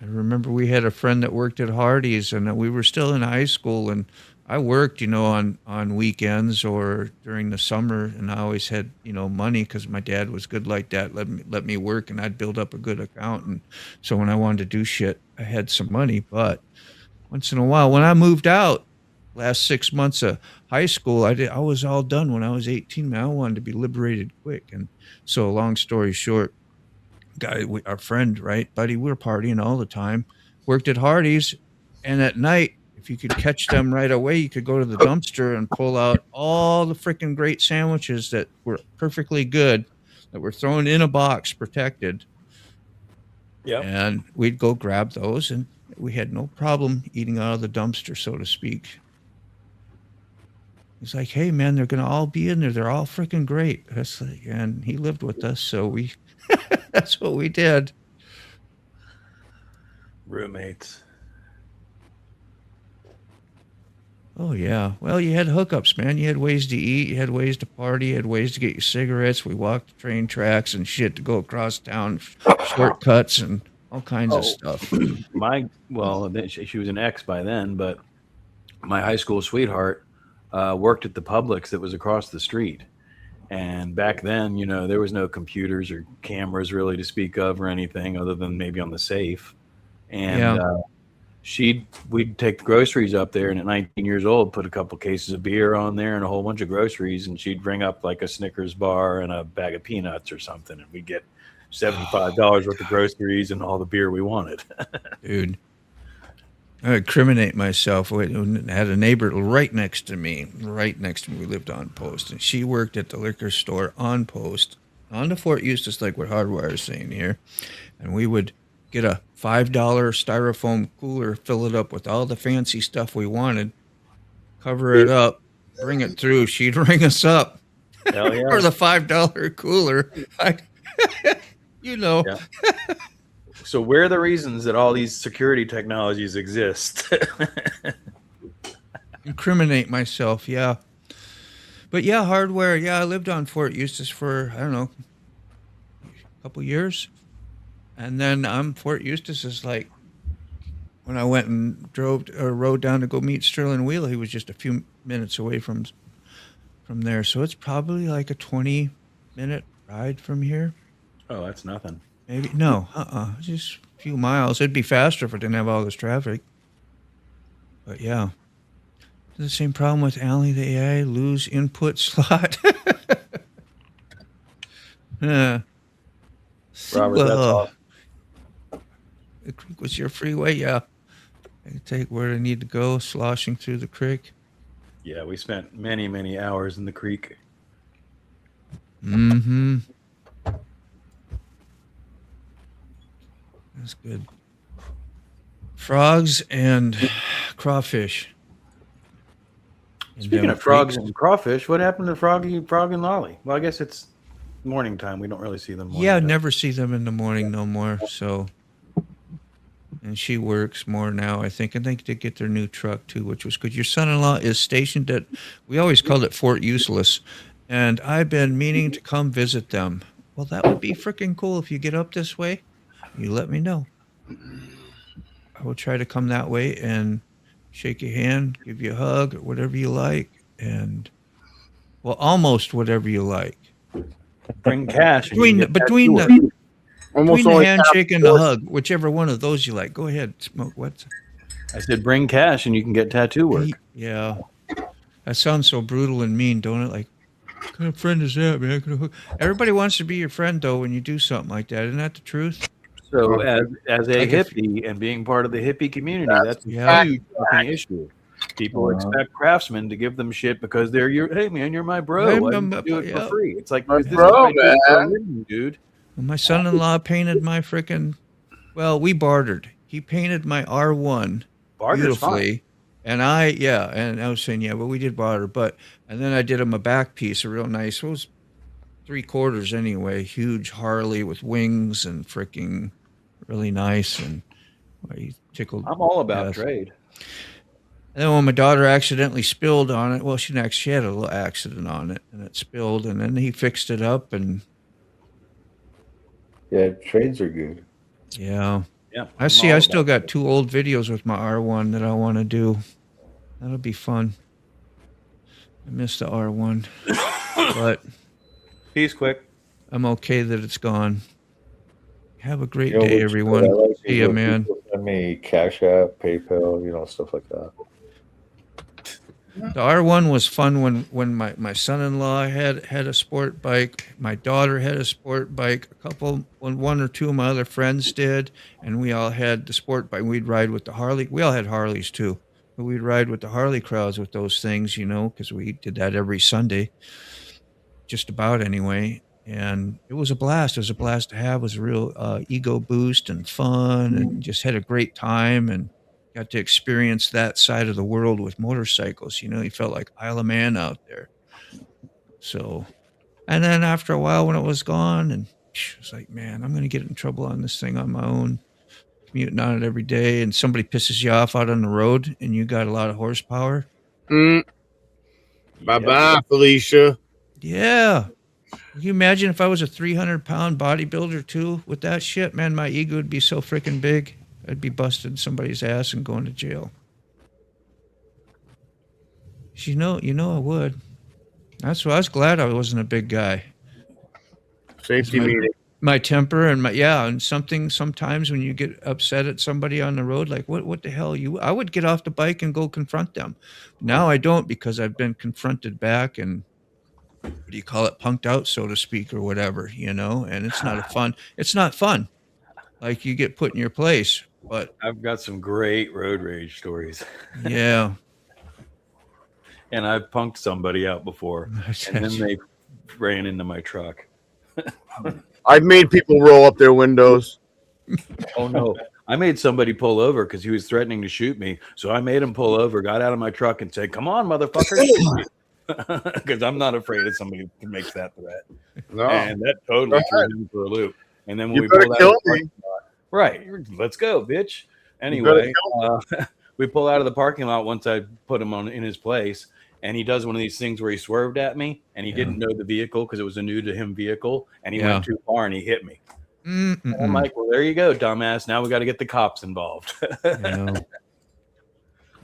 remember we had a friend that worked at Hardee's, and we were still in high school, and I worked, you know, on weekends or during the summer, and I always had, you know, money because my dad was good like that. Let me work, and I'd build up a good account, and so when I wanted to do shit, I had some money. But once in a while, when I moved out, last 6 months of high school, I was all done when I was 18. Man, I wanted to be liberated quick, and so long story short, our friend, right, buddy, we were partying all the time, worked at Hardee's, and at night, if you could catch them right away, you could go to the dumpster and pull out all the freaking great sandwiches that were perfectly good, that were thrown in a box, protected. Yeah. And we'd go grab those, and we had no problem eating out of the dumpster, so to speak. He's like, hey, man, they're going to all be in there. They're all freaking great. That's like, and he lived with us, so we that's what we did. Roommates. Oh, yeah. Well, you had hookups, man. You had ways to eat. You had ways to party. You had ways to get your cigarettes. We walked the train tracks and shit to go across town, shortcuts and all kinds of stuff. She was an ex by then, but my high school sweetheart worked at the Publix that was across the street. And back then, you know, there was no computers or cameras really to speak of or anything other than maybe on the safe. And we'd take the groceries up there, and at 19 years old, put a couple cases of beer on there and a whole bunch of groceries, and she'd bring up like a Snickers bar and a bag of peanuts or something, and we'd get $75 worth of groceries and all the beer we wanted. Dude, I would incriminate myself. I had a neighbor right next to me. We lived on post, and she worked at the liquor store on post, on the Fort Eustis, like what Hardwire is saying here. And we would get a $5 styrofoam cooler, fill it up with all the fancy stuff we wanted, cover it up, bring it through. She'd ring us up Hell yeah. for the $5 cooler. You know. Yeah. So where are the reasons that all these security technologies exist? Incriminate myself, yeah. But yeah, Hardware, yeah, I lived on Fort Eustis for, I don't know, a couple years. And then Fort Eustis is like, when I went and rode down to go meet Sterling Wheeler, he was just a few minutes away from there. So it's probably like a 20-minute ride from here. Oh, that's nothing. Maybe, no, just a few miles. It'd be faster if it didn't have all this traffic. But yeah. The same problem with Alley, the AI, lose input slot. Robert, that's all. The creek was your freeway, yeah. I can take where I need to go, sloshing through the creek. Yeah, we spent many, many hours in the creek. Mm-hmm. That's good. Frogs and crawfish. Speaking of frogs and crawfish, what happened to Frog and Lolly? Well, I guess it's morning time. We don't really see them. Yeah, never see them in the morning no more. So, and she works more now, I think. And they did get their new truck too, which was good. Your son-in-law is stationed at, we always called it Fort Useless, and I've been meaning to come visit them. Well, that would be freaking cool if you get up this way. You let me know. I will try to come that way and shake your hand, give you a hug, or whatever you like, and well, almost whatever you like. Bring cash. Between the handshake and the hug, whichever one of those you like. Go ahead, smoke. What? I said, bring cash and you can get tattoo work. Yeah, that sounds so brutal and mean, don't it? Like, what kind of friend is that, man? Everybody wants to be your friend, though, when you do something like that. Isn't that the truth? So as a Like if- hippie and being part of the hippie community, that's a Yeah. huge fucking issue. People expect craftsmen to give them shit because they're your hey man, you're my bro. Hey, Why man, don't you do it yeah. for free? It's like My this is bro, what I do for a man. living, dude. My son-in-law painted my freaking. Well, we bartered. He painted my R1 Barter's fine. beautifully, and I was saying but we did barter, and then I did him a back piece, a real nice. It was 3/4 anyway, huge Harley with wings and freaking really nice, and he tickled. I'm all about death. trade. And then when my daughter accidentally spilled on it, well, she had a little accident on it, and it spilled, and then he fixed it up, and Yeah, trades are good. yeah. Yeah. I still got 2 old videos with my R1 that I want to do. That'll be fun. I miss the R1, but Peace quick. I'm okay that it's gone. Have a great You know, day, which everyone. I like See is ya, when man. people send me Cash App, PayPal, stuff like that. The R1 was fun when my son-in-law had a sport bike. My daughter had a sport bike. When 1 or 2 of my other friends did, and we all had the sport bike. We'd ride with the Harley. We all had Harleys too, but we'd ride with the Harley crowds with those things, because we did that every Sunday, just about anyway. And it was a blast. It was a blast to have. It was a real ego boost and fun, and just had a great time and got to experience that side of the world with motorcycles. You felt like Isle of Man out there. So, and then after a while when it was gone, and it was like, man, I'm going to get in trouble on this thing on my own, commuting on it every day, and somebody pisses you off out on the road and you got a lot of horsepower. Bye-bye, Felicia. Yeah. Can you imagine if I was a 300-pound bodybuilder too with that shit, man, my ego would be so freaking big. I'd be busting somebody's ass and going to jail. You know I would. That's why I was glad I wasn't a big guy. Safety meeting. My temper and and sometimes when you get upset at somebody on the road, like what the hell I would get off the bike and go confront them. Now I don't, because I've been confronted back and what do you call it, punked out, so to speak, or whatever, and it's not fun. Like you get put in your place. But I've got some great road rage stories. Yeah. And I've punked somebody out before, and then they ran into my truck. I've made people roll up their windows. Oh no! I made somebody pull over because he was threatening to shoot me. So I made him pull over, got out of my truck, and said, "Come on, motherfucker!" Because I'm not afraid of somebody who makes that threat. No, and that totally threw him for a loop. And then when we better pulled kill out, me. right? Let's go, bitch. Anyway, we pull out of the parking lot once I put him in his place. And he does one of these things where he swerved at me, and he didn't know the vehicle because it was a new to him vehicle, and he went too far and he hit me. And I'm like, well, there you go, dumbass. Now we got to get the cops involved. You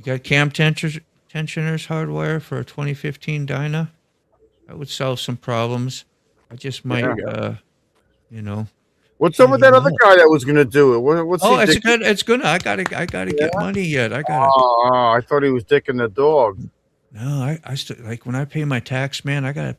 got cam tensioners hardwire for a 2015 Dyna. That would solve some problems. I just might, What's up with that other guy that was going to do it? What's he it's dicking? good. It's good. I gotta get money yet. I gotta. Oh, I thought he was dicking the dog. No, I still like when I pay my tax, man. I gotta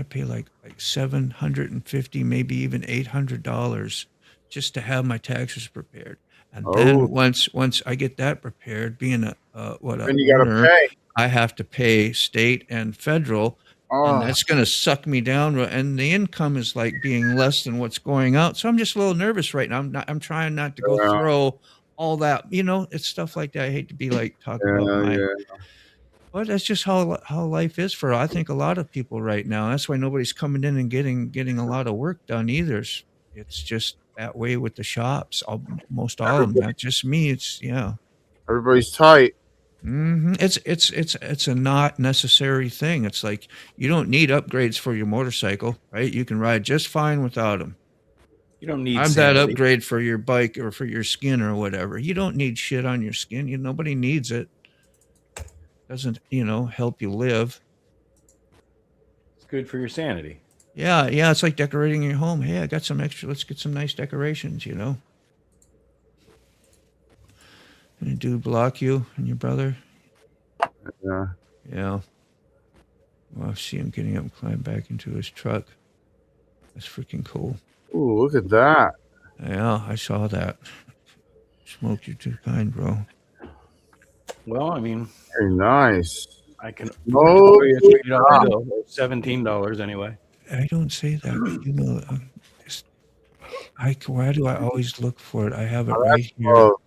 pay like $750, maybe even $800 just to have my taxes prepared. And then once I get that prepared, being then you gotta pay. I have to pay state and federal, and that's gonna suck me down. And the income is like being less than what's going out, so I'm just a little nervous right now. I'm trying not to go throw all that. It's stuff like that. I hate to be like talking about my. But that's just how life is for, I think, a lot of people right now. That's why nobody's coming in and getting a lot of work done either. It's just that way with the shops. Most all of them, not just me. It's everybody's tight. It's a not necessary thing. It's like you don't need upgrades for your motorcycle, right? You can ride just fine without them. You don't need. I'm that upgrade for your bike or for your skin or whatever. You don't need shit on your skin. Nobody needs it. Doesn't help you live. It's good for your sanity. Yeah, it's like decorating your home. Hey, I got some extra. Let's get some nice decorations. Any dude block you and your brother? Yeah. Well, I see him getting up and climb back into his truck. That's freaking cool. Ooh, look at that. Yeah, I saw that. Smoke, you're too kind, bro. Well, I mean, Very nice. I can Oh, throw you a $3 bill, or $17 anyway. I don't say that. You know, why do I always look for it? I have it right here. oh,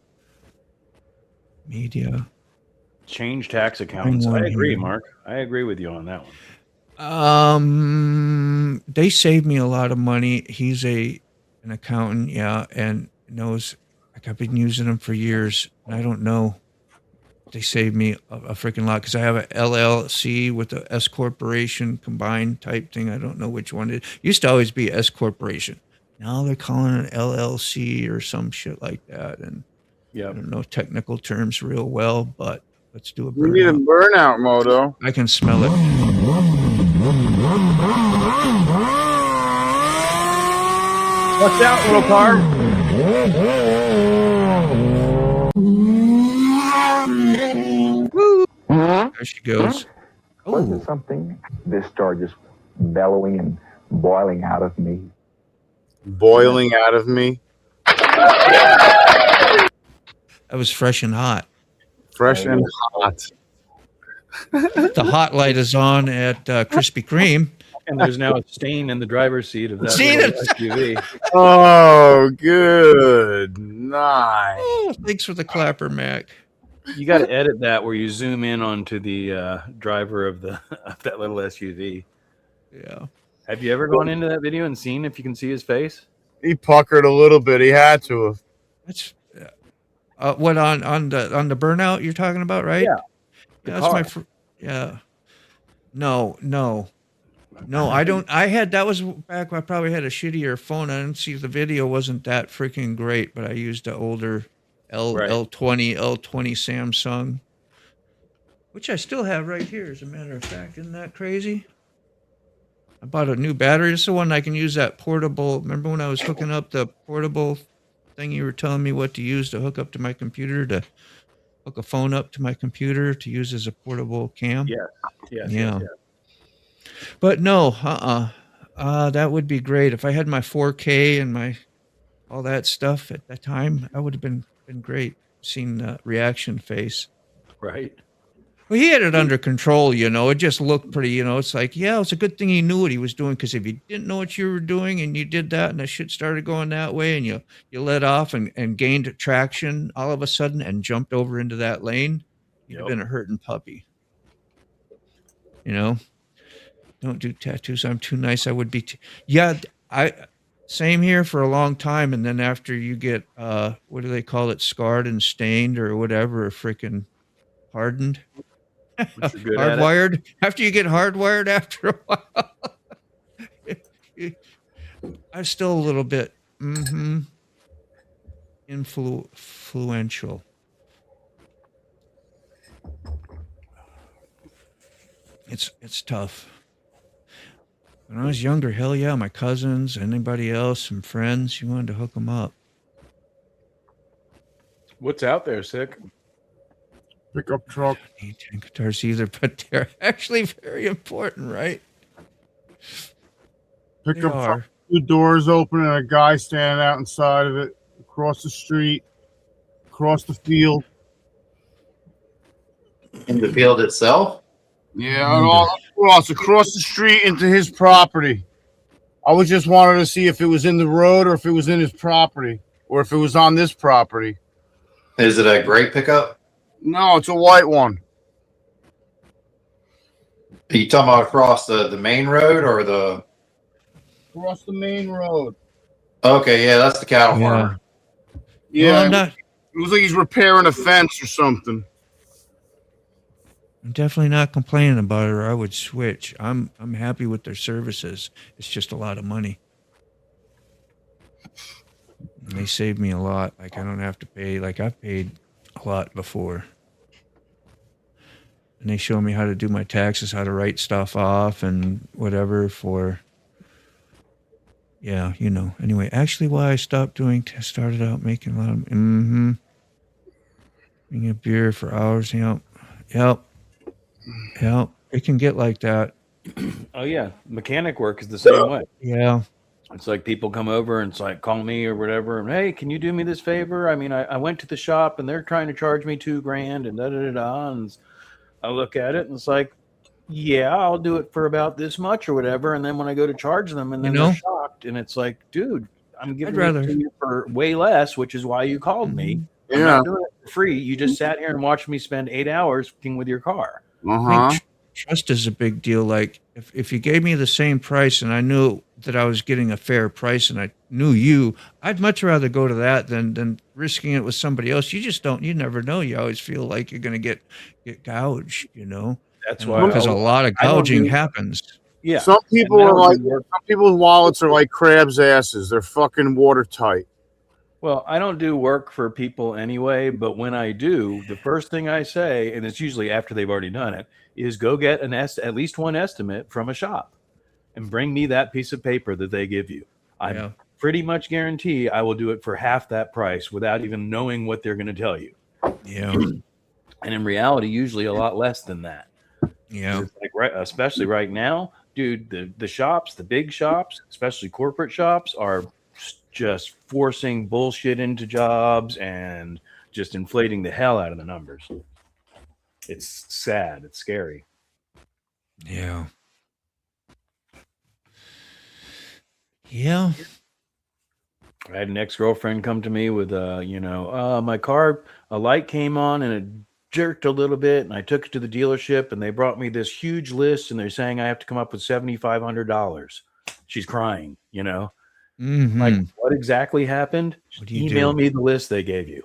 Media. Change tax accounts. I one agree, here. Mark. I agree with you on that one. They saved me a lot of money. He's an accountant, yeah, and knows. Like I've been using them for years, and I don't know. They saved me a freaking lot because I have a LLC with a S corporation combined type thing. I don't know which one it used to always be S corporation. Now they're calling it LLC or some shit like that, and I don't know technical terms real well, but let's do a we need a burnout. burnout, Moto. I can smell it. Watch out, little car. There she goes. Wasn't something? This started just bellowing and boiling out of me. Boiling out of me. That was fresh and hot. Fresh and hot. The hot light is on at Krispy Kreme. And there's now a stain in the driver's seat of that Seen little it? SUV. Oh, good. Nice. Oh, thanks for the clapper, Mac. You got to edit that where you zoom in onto the driver of that little SUV. Yeah. Have you ever gone into that video and seen if you can see his face? He puckered a little bit. He had to have. That's what on the burnout you're talking about, right? Yeah. Yeah, that's my yeah. No, I don't. That was back when I probably had a shittier phone. I didn't see the video wasn't that freaking great, but I used the older L20 Samsung, which I still have right here, as a matter of fact. Isn't that crazy? I bought a new battery. It's the one I can use that portable. Remember when I was hooking up the portable thing you were telling me what to use to hook up to my computer, to hook a phone up to my computer to use as a portable cam? Yeah. But no, that would be great. If I had my 4K and my all that stuff at that time, I would have been great. Seeing the reaction face. Right. Well, he had it under control, It just looked pretty, It's like, yeah, it's a good thing he knew what he was doing, because if you didn't know what you were doing and you did that and the shit started going that way and you let off and gained traction all of a sudden and jumped over into that lane, you'd have been a hurting puppy. Don't do tattoos. I'm too nice. I would be. Same here for a long time. And then after you get, what do they call it? Scarred and stained or whatever, freaking hardened. Hardwired. After you get hardwired after a while. I'm still a little bit influential. It's tough. When I was younger, hell yeah, my cousins, anybody else, some friends, you wanted to hook them up. What's out there, Sick? Pickup truck. I don't need 10 guitars either, but they're actually very important, right? Pickup truck. 2 doors open and a guy standing out inside of it, across the street, across the field. In the field itself? Yeah, and all across the street into his property. I was just wanted to see if it was in the road or if it was in his property or if it was on this property. Is it a gray pickup? No, it's a white one. Are you talking about across the main road or the... Across the main road. Okay, yeah, that's the cattle farmer. Yeah, Well, it was like he's repairing a fence or something. I'm definitely not complaining about it, or I would switch. I'm happy with their services. It's just a lot of money. And they saved me a lot. Like I don't have to pay. Like I've paid a lot before. And they show me how to do my taxes, how to write stuff off and whatever for. Yeah, Anyway, actually, why I stopped started out making a lot of. Drinking a beer for hours. Yep. It can get like that. Oh yeah, mechanic work is the same way. Yeah, It's like people come over and it's like, call me or whatever. And hey, can you do me this favor? I mean, I went to the shop and they're trying to charge me $2,000 and da. And I look at it and it's like, yeah, I'll do it for about this much or whatever. And then when I go to charge them and then they're shocked and it's like, dude, I'm giving it to you for way less, which is why you called me. I'm not doing it for free. You just sat here and watched me spend 8 hours with your car. I think trust is a big deal. Like if you gave me the same price and I knew that I was getting a fair price and I knew you, I'd much rather go to that than risking it with somebody else. You just don't. You never know. You always feel like you're going to get gouged. You know. That's why because a lot of gouging happens. Yeah. Some people are like some people's wallets are like crabs' asses. They're fucking watertight. Well, I don't do work for people anyway, but when I do, the first thing I say, and it's usually after they've already done it, is go get at least one estimate from a shop and bring me that piece of paper that they give you. I pretty much guarantee I will do it for half that price without even knowing what they're going to tell you. Yeah. And in reality, usually a lot less than that. Yeah. Like especially right now, dude, the shops, the big shops, especially corporate shops, are just forcing bullshit into jobs and just inflating the hell out of the numbers. It's sad. It's scary. Yeah. Yeah. I had an ex-girlfriend come to me with, my car, a light came on and it jerked a little bit, and I took it to the dealership, and they brought me this huge list, and they're saying I have to come up with $7,500. She's crying, you know? Mm-hmm. Like, what exactly happened? Email me the list they gave you.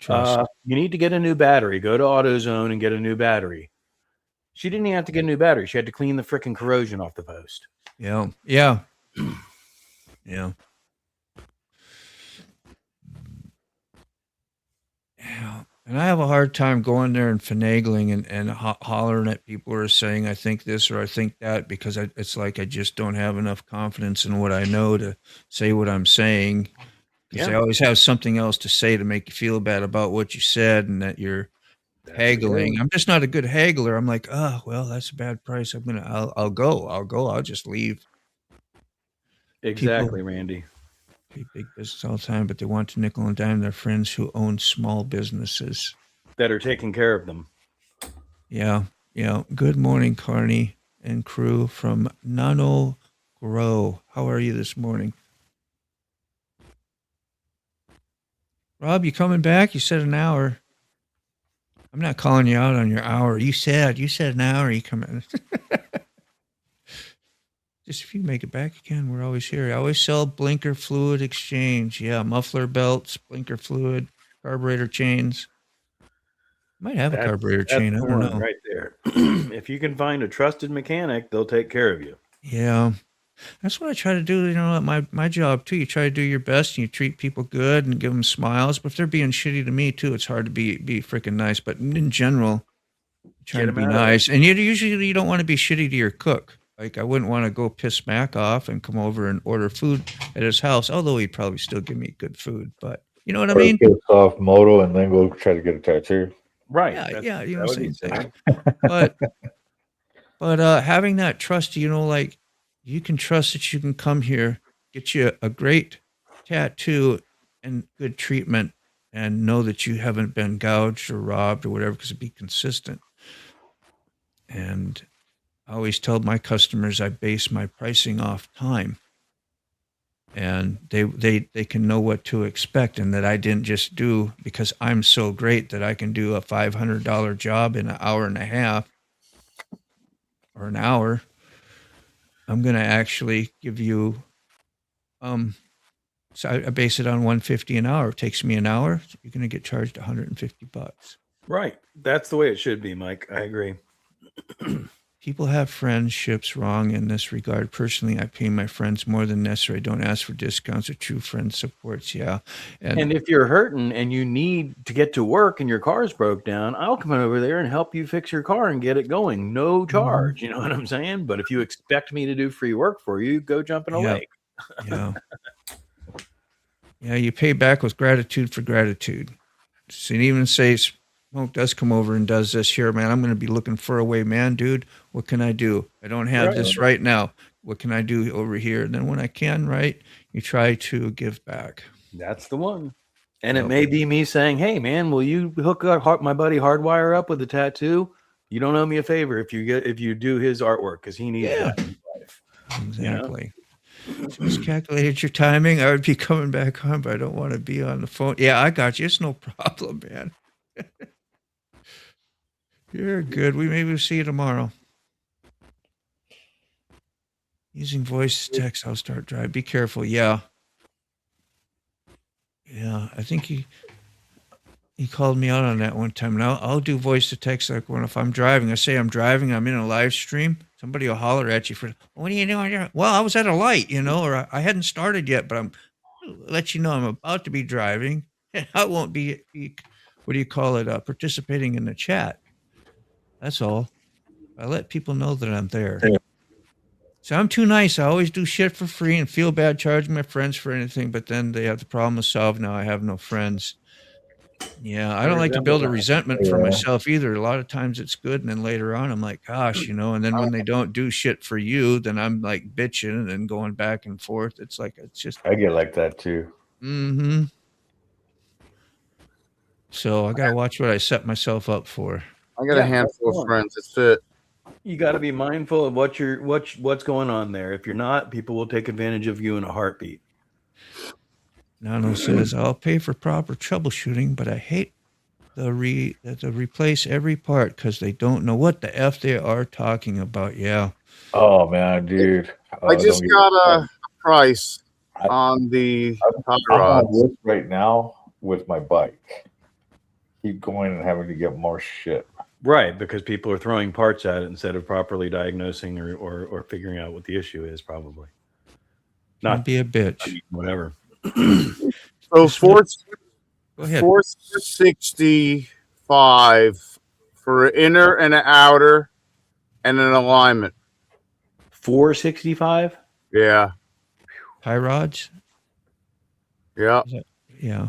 You need to get a new battery. Go to AutoZone and get a new battery. She didn't even have to get a new battery. She had to clean the freaking corrosion off the post. Yeah. Yeah. Yeah. Yeah. And I have a hard time going there and finagling and hollering at people who are saying, I think this or I think that, because it's like I just don't have enough confidence in what I know to say what I'm saying. Because I always have something else to say to make you feel bad about what you said and that you're haggling. I'm just not a good haggler. I'm like, oh, well, that's a bad price. I'll go. I'll just leave. Exactly, Randy. Big business all the time, but they want to nickel and dime their friends who own small businesses that are taking care of them. Yeah. Yeah. Good morning, Carney and crew from Nano Grow. How are you this morning? Rob, you coming back? You said an hour. I'm not calling you out on your hour. You said an hour. You come in. Just if you make it back again, we're always here. I always sell blinker fluid exchange. Yeah, muffler belts, blinker fluid, carburetor chains. Might have a carburetor chain. I don't know. Right there. If you can find a trusted mechanic, they'll take care of you. Yeah. That's what I try to do, at my job too. You try to do your best and you treat people good and give them smiles. But if they're being shitty to me too, it's hard to be freaking nice. But in general, try to be nice. And you don't want to be shitty to your cook. Like, I wouldn't want to go piss Mac off and come over and order food at his house, although he'd probably still give me good food. But you know what I mean? Get a soft moto and then go try to get a tattoo. Right. Yeah, you know what I'm saying? But having that trust, like, you can trust that you can come here, get you a great tattoo and good treatment, and know that you haven't been gouged or robbed or whatever, because it'd be consistent. And I always tell my customers I base my pricing off time, and they can know what to expect, and that I didn't just do because I'm so great that I can do a $500 job in an hour and a half or an hour. I'm going to actually give you, so I base it on $150 an hour. It takes me an hour. So you're going to get charged $150. Right. That's the way it should be, Mike. I agree. People have friendships wrong in this regard. Personally, I pay my friends more than necessary. I don't ask for discounts or true friend supports. Yeah. And if you're hurting and you need to get to work and your car's broke down, I'll come over there and help you fix your car and get it going. No charge. Mm-hmm. You know what I'm saying? But if you expect me to do free work for you, go jump in a lake. Yeah. Yeah. You pay back with gratitude for gratitude. So even say, Smoke does come over and does this here, man. I'm going to be looking for a way, man, dude. What can I do? I don't have this right now. what can I do over here? And then when I can, right, you try to give back. That's the one. And it Yep. may be me saying, "Hey, man, will you hook up my buddy Hardwire up with a tattoo? You don't owe me a favor if you do his artwork because he needs that in his life." Exactly. Just calculated your timing. I would be coming back on, but I don't want to be on the phone. Yeah, I got you. It's no problem, man. You're good. Maybe we'll see you tomorrow. Using voice to text, I'll start driving. Be careful. Yeah. Yeah, I think he called me out on that one time. Now I'll do voice to text like when if I'm driving. I say I'm driving, I'm in a live stream. Somebody will holler at you for, what are you doing? Well, I was at a light, or I hadn't started yet, but I'm let you know I'm about to be driving. And I won't be what do you call it? Participating in the chat. That's all. I let people know that I'm there. Yeah. So I'm too nice. I always do shit for free and feel bad charging my friends for anything, but then they have the problem solved. Now I have no friends. Yeah, I don't like to build a resentment for myself either. A lot of times it's good, and then later on I'm like, gosh, and then when they don't do shit for you, then I'm like bitching and going back and forth. It's just I get like that too. Mm-hmm. So I gotta watch what I set myself up for. I got a handful of friends. That's it. You got to be mindful of what's going on there. If you're not, people will take advantage of you in a heartbeat. Nano says, I'll pay for proper troubleshooting, but I hate to replace every part because they don't know what the F they are talking about. Yeah. Oh, man, dude. I just got a price on the hot rods. I'm on this right now with my bike. Keep going and having to get more shit. Right, because people are throwing parts at it instead of properly diagnosing or figuring out what the issue is, probably. Not be a bitch. I mean, whatever. So 465 for an inner and an outer and an alignment. 465? Yeah. High rods? Yeah. Yeah.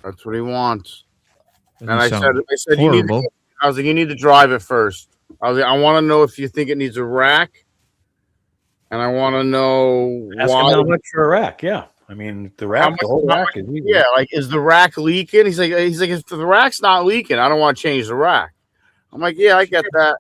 That's what he wants. Doesn't and I said horrible. I was like, you need to drive it first. I was like, I want to know if you think it needs a rack. And I want to know Ask him how much for a rack. Yeah. I mean, the rack, the whole rack is easy. Yeah, like, is the rack leaking? He's like, if the rack's not leaking, I don't want to change the rack. I'm like, yeah, I get that.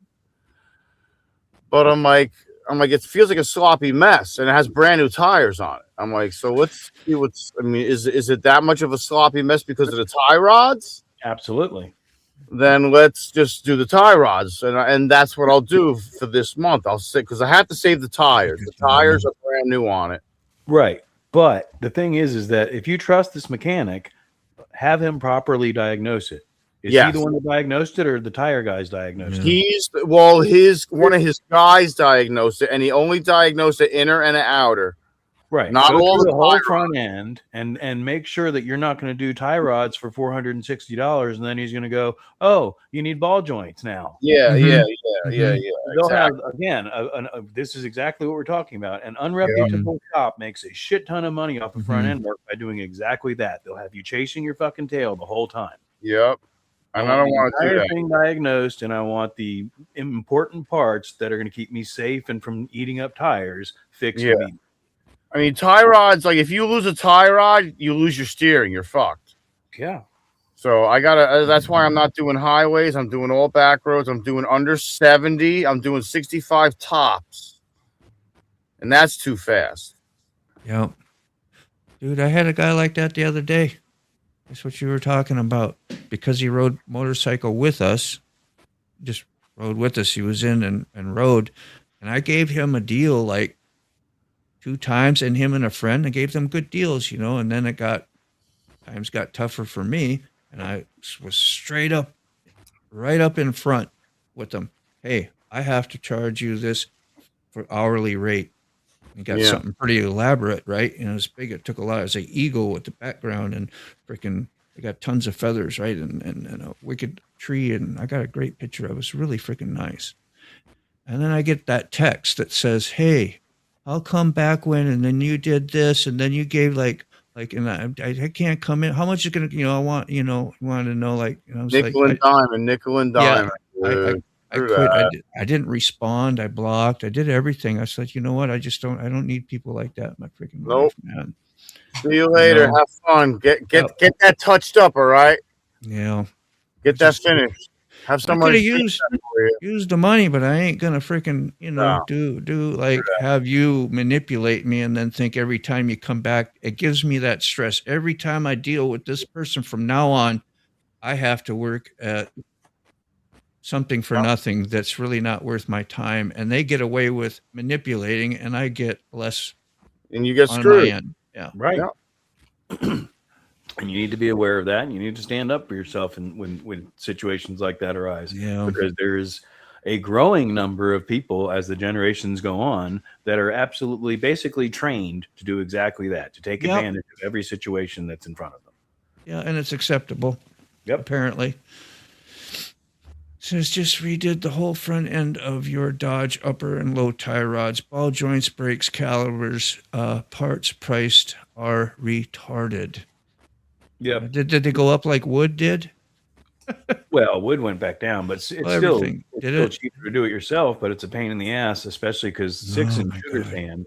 But I'm like, it feels like a sloppy mess, and it has brand new tires on it. I'm like, so let's see is it that much of a sloppy mess because of the tie rods? Absolutely. Then let's just do the tie rods, and that's what I'll do for this month. I'll say, because I have to save the tires. The tires are brand new on it. Right. But the thing is that if you trust this mechanic, have him properly diagnose it. Is he the one that diagnosed it, or the tire guys diagnosed it? One of his guys diagnosed it, and he only diagnosed the inner and the outer. Right. Not all the whole front end, and make sure that you're not going to do tie rods for $460, and then he's going to go, oh, you need ball joints now. Yeah. They'll have, again, this is exactly what we're talking about. An unreputable shop makes a shit ton of money off of front end work by doing exactly that. They'll have you chasing your fucking tail the whole time. Yep. And I don't want to do that. Thing diagnosed, and I want the important parts that are going to keep me safe and from eating up tires fixed. Yeah. I mean, tie rods, like if you lose a tie rod, you lose your steering. You're fucked. Yeah. So that's why I'm not doing highways. I'm doing all back roads. I'm doing under 70. I'm doing 65 tops. And that's too fast. Yeah. Dude, I had a guy like that the other day. That's what you were talking about. Because he rode motorcycle with us, just rode with us. He was in and rode. And I gave him a deal like 2 times, and him and a friend. I gave them good deals, and then times got tougher for me, and I was straight up, right up in front with them. Hey, I have to charge you this for hourly rate. You got something pretty elaborate, right? It was big. It took a lot. It was an eagle with the background, and freaking, they got tons of feathers, right? And a wicked tree, and I got a great picture of it. It's really freaking nice. And then I get that text that says, hey, I'll come back when, and then you did this, and then you gave and I can't come in. How much is going to, I want, you wanted to know, I was nickel and dime. Yeah, I quit. I didn't respond. I blocked. I did everything. I said, you know what? I don't need people like that in my freaking life, man. See you later. know? Have fun. Get that touched up. All right. Yeah. Get that finished. Have I somebody could have used the money, but I ain't gonna freaking, do like have you manipulate me and then think every time you come back, it gives me that stress. Every time I deal with this person from now on, I have to work at something for nothing that's really not worth my time, and they get away with manipulating, and I get less, and you get on screwed. my end. Yeah, right. Yeah. And you need to be aware of that, and you need to stand up for yourself when situations like that arise. Yeah, because there's a growing number of people as the generations go on that are absolutely basically trained to do exactly that, to take advantage of every situation that's in front of them. Yeah, and it's acceptable. Yep. Apparently. Says just redid the whole front end of your Dodge upper and low tie rods, ball joints, brakes, calipers, parts priced are retarded. Yeah. Did they go up like wood did? Well, wood went back down, but it's still cheaper to do it yourself, but it's a pain in the ass, especially because 6-inch sugar sand.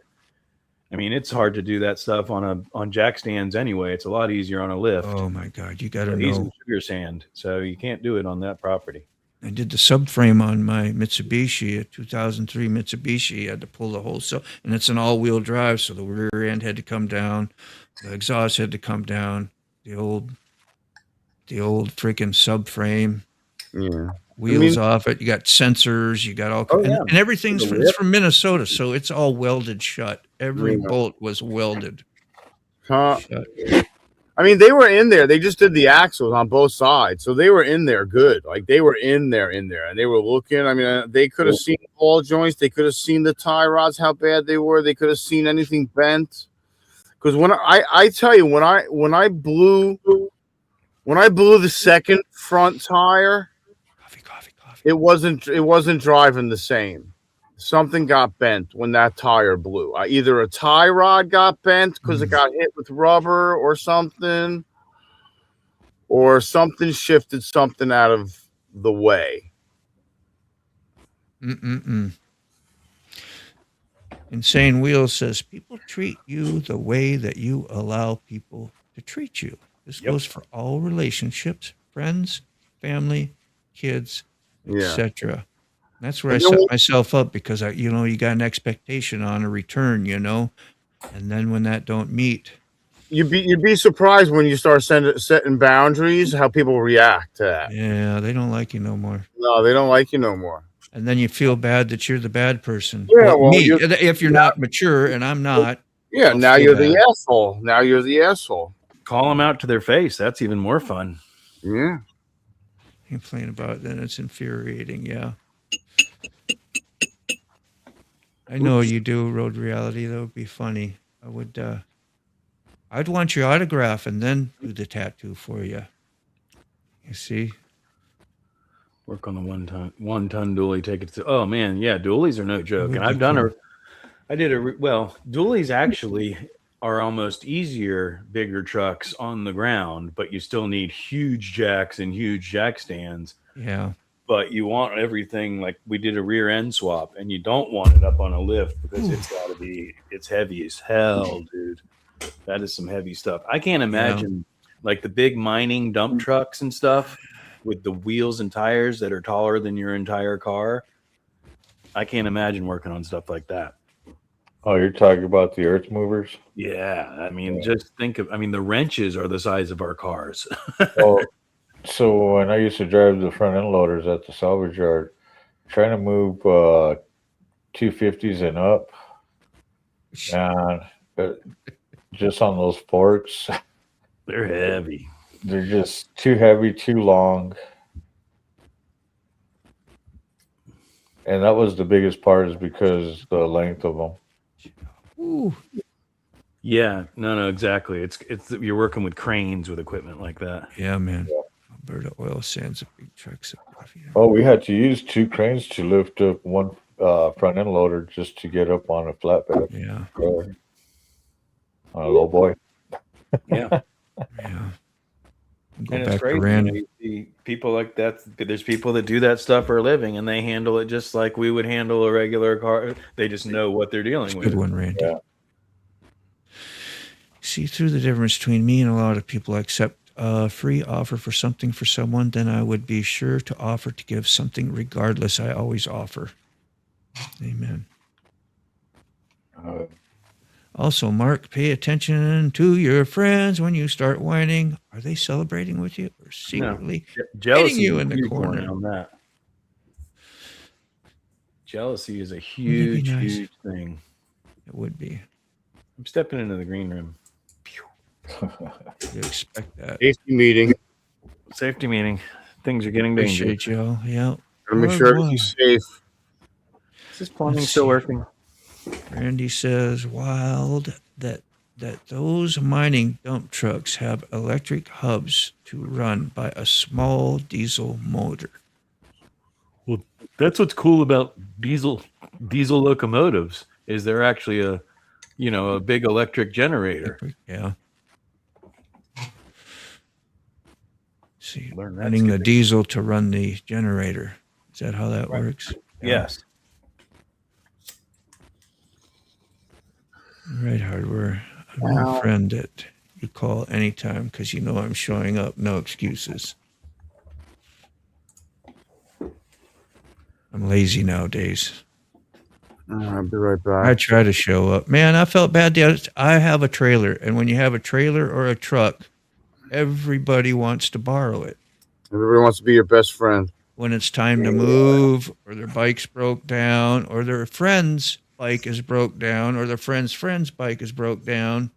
I mean, it's hard to do that stuff on jack stands anyway. It's a lot easier on a lift. Oh my God, you got to He's know. sugar sand, so you can't do it on that property. I did the subframe on my Mitsubishi, a 2003 Mitsubishi. I had to pull the whole and it's an all-wheel drive, so the rear end had to come down, the exhaust had to come down, the old freaking subframe. Yeah. Wheels off it. You got sensors. You got all, and everything's it's from Minnesota, so it's all welded shut. Every bolt was welded. Shut. I mean, they were in there. They just did the axles on both sides, so they were in there good. Like they were in there, and they were looking. I mean, they could have seen ball joints. They could have seen the tie rods, how bad they were. They could have seen anything bent. Because when I tell you, when I blew the second front tire, it wasn't driving the same. Something got bent when that tire blew. Either a tie rod got bent because it got hit with rubber or something shifted something out of the way. Insane Wheel says, people treat you the way that you allow people to treat you. This goes for all relationships, friends, family, kids, etc. That's where I set myself up because you got an expectation on a return, and then when that don't meet, you'd be surprised when you start setting boundaries how people react to that. Yeah, they don't like you no more. No, they don't like you no more. And then you feel bad that you're the bad person. Yeah, well, me, if you're not mature and I'm not. Yeah, now you're the asshole. Now you're the asshole. Call them out to their face. That's even more fun. Yeah. Complain about it, then it's infuriating. Yeah. I know you do, Road Reality. That would be funny. I'd want your autograph and then do the tattoo for you. You see? Work on the one ton dually. Take it to. Oh man, yeah, dualies are no joke. And I've done dualies actually are almost easier, bigger trucks on the ground, but you still need huge jacks and huge jack stands. Yeah. But you want everything, like we did a rear end swap, and you don't want it up on a lift because it's heavy as hell, dude. That is some heavy stuff. I can't imagine like the big mining dump trucks and stuff with the wheels and tires that are taller than your entire car. I can't imagine working on stuff like that. Oh, you're talking about the earth movers? Yeah. I mean, just think of, the wrenches are the size of our cars. So when I used to drive the front end loaders at the salvage yard, trying to move 250s and up, and just on those forks, they're heavy. They're just too heavy, too long. And that was the biggest part, is because the length of them. Ooh. Yeah, no, exactly. It's you're working with cranes with equipment like that. Yeah, man. Alberta Oil Sands, a big trucks. Oh, we had to use 2 cranes to lift up one front end loader just to get up on a flatbed. Yeah. On a low boy. Yeah. Yeah. Go And it's back to crazy. Rand. You see people like that. There's people that do that stuff for a living, and they handle it just like we would handle a regular car. They just know what they're dealing with. Good one, Randy. Yeah. See through the difference between me and a lot of people. I accept a free offer for something for someone, then I would be sure to offer to give something regardless. I always offer. Amen. Also, Mark, pay attention to your friends when you start whining. Are they celebrating with you or secretly Jealousy you is in a the huge one corner? on that. Jealousy is a Wouldn't it be huge, nice? huge thing. It would be. I'm stepping into the green room. You expect that. Safety meeting. Safety meeting. Things are getting dangerous. Appreciate y'all. Yeah. Gotta make Au sure revoir. everything's safe. Is this plumbing Let's still see. working? Randy says, wild that those mining dump trucks have electric hubs to run by a small diesel motor. Well, that's what's cool about diesel locomotives is they're actually a big electric generator. Yeah. See, Learn that running the skill. diesel to run the generator. Is that how that works? Yeah. Yes. Right, hardware. I'm a friend that you call anytime because you know I'm showing up. No excuses. I'm lazy nowadays. I'll be right I back. try to show up. Man, I felt bad. I have a trailer, and when you have a trailer or a truck, everybody wants to borrow it. Everybody wants to be your best friend. When it's time to move, or their bike's broke down, or their friend's bike is broke down, or their friend's bike is broke down.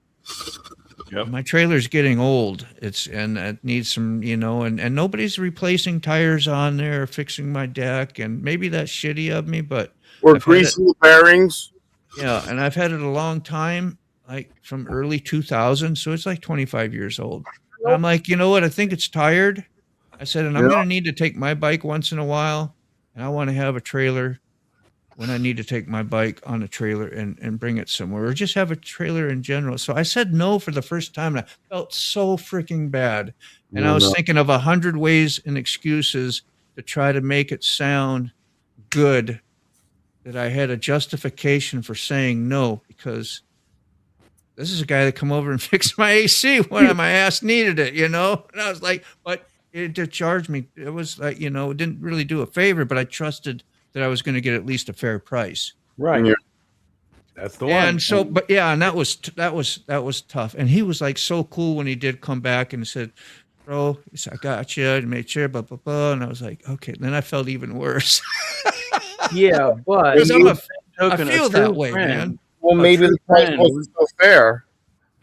Yep. My trailer's getting old. And it needs some, and nobody's replacing tires on there or fixing my deck. And maybe that's shitty of me, but We're I've had it- greasing the bearings. yeah, and I've had it a long time, like from early 2000, so it's like 25 years old. And I'm like, you know what? I think it's tired. I said, and I'm Yeah. going to need to take my bike once in a while, and I want to have a trailer when I need to take my bike on a trailer and bring it somewhere, or just have a trailer in general. So I said no for the first time, and I felt so freaking bad. And I was thinking of 100 ways and excuses to try to make it sound good, that I had a justification for saying no, because this is a guy that come over and fixed my AC when my ass needed it, And I was like, but it did charge me. It was like, it didn't really do a favor, but I trusted that I was going to get at least a fair price. Right. Yeah. That's the one. And so, but yeah, and that was tough. And he was like so cool when he did come back and said, bro, he said, I got you, and made sure, blah, blah, blah. And I was like, okay. And then I felt even worse. Yeah, but 'Cause I token, a feel true that way, friend, man. Well, A maybe true the price friend. wasn't so fair.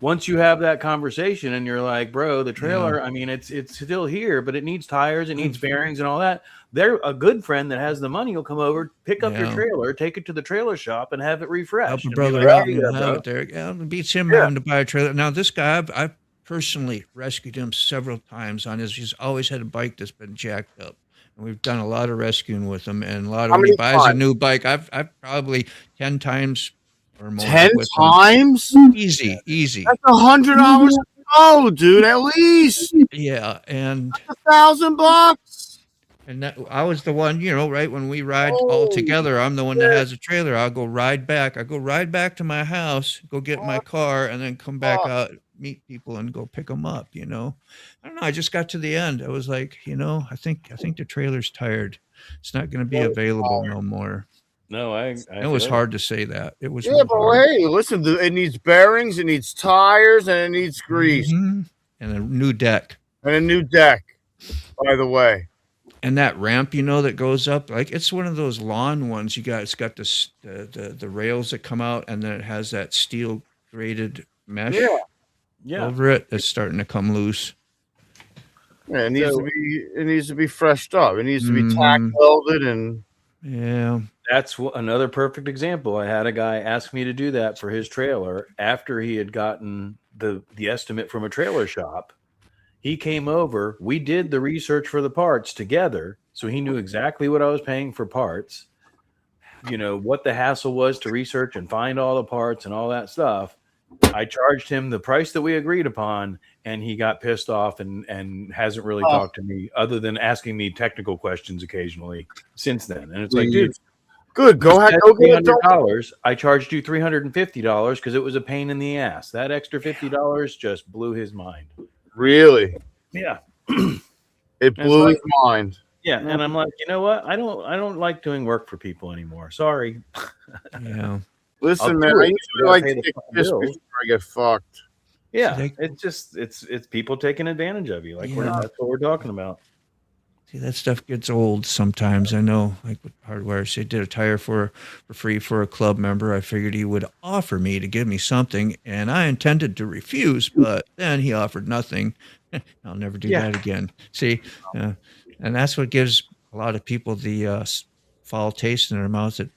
Once you have that conversation and you're like, bro, the trailer, I mean, it's still here, but it needs tires, it needs bearings and all that. They're a good friend that has the money will come over, pick up your Yeah. trailer, take it to the trailer shop and have it refreshed. Help a And be brother like, out "Hey, and yeah, have bro." it there. Yeah, it beats him having to buy a trailer. Now, this guy, I've personally rescued him several times on his. He's always had a bike that's been jacked up. And we've done a lot of rescuing with him, and a lot of How when he many buys a times? new bike, I've probably 10 times or more. 10 with him. times? Easy. That's $100 a go, dude. At least Yeah, and $1,000. And that, I was the one, right when we ride all together, I'm the one that has a trailer. I'll go ride back. I go ride back to my house, go get my car, and then come back out, meet people, and go pick them up. I don't know. I just got to the end. I was like, I think the trailer's tired. It's not going to be available no more. No, I It was hard to say that. It was Yeah, real but hard. hey, listen, it needs bearings, it needs tires, and it needs grease. Mhm. And a new deck. And a new deck, by the way. And that ramp, that goes up, like it's one of those lawn ones. It's got the rails that come out, and then it has that steel braided mesh over it that's starting to come loose. Yeah, it needs to be freshed up. It needs to be tack welded and yeah. That's another perfect example. I had a guy ask me to do that for his trailer after he had gotten the estimate from a trailer shop. He came over. We did the research for the parts together, so he knew exactly what I was paying for parts, what the hassle was to research and find all the parts and all that stuff. I charged him the price that we agreed upon, and he got pissed off and hasn't really talked to me other than asking me technical questions occasionally since then. And it's like, dude, good. Go ahead. Go get it. $300. I charged you $350 because it was a pain in the ass. That extra $50 just blew his mind. Really? Yeah. It blew his mind. Yeah, and I'm like, you know what? I don't like doing work for people anymore. Sorry. Yeah. Listen, man, I usually like to get pissed before I get fucked. Yeah, it's people taking advantage of you. Like that's what we're talking about. See, that stuff gets old sometimes. I know, like with hardwire, they did a tire for free for a club member. I figured he would offer me to give me something, and I intended to refuse, but then he offered nothing. I'll never do that again. See, and that's what gives a lot of people the foul taste in their mouths that,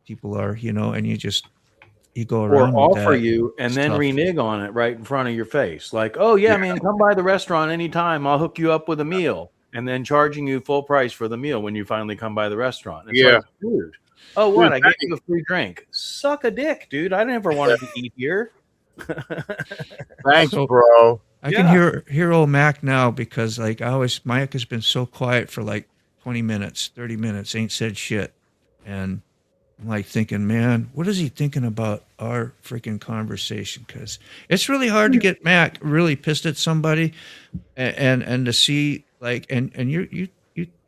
people are, and you go around or with offer that. you and It's then tough. renege on it right in front of your face. Like, oh yeah, man, come by the restaurant anytime. I'll hook you up with a meal. And then charging you full price for the meal when you finally come by the restaurant. It's like, dude. Oh, what? I gave you a free drink. Suck a dick, dude. I never wanted to eat here. Thanks, bro. I can hear old Mac now because Mike has been so quiet for like 20 minutes, 30 minutes, ain't said shit. And I'm like thinking, man, what is he thinking about our freaking conversation? Because it's really hard to get Mac really pissed at somebody and to see and you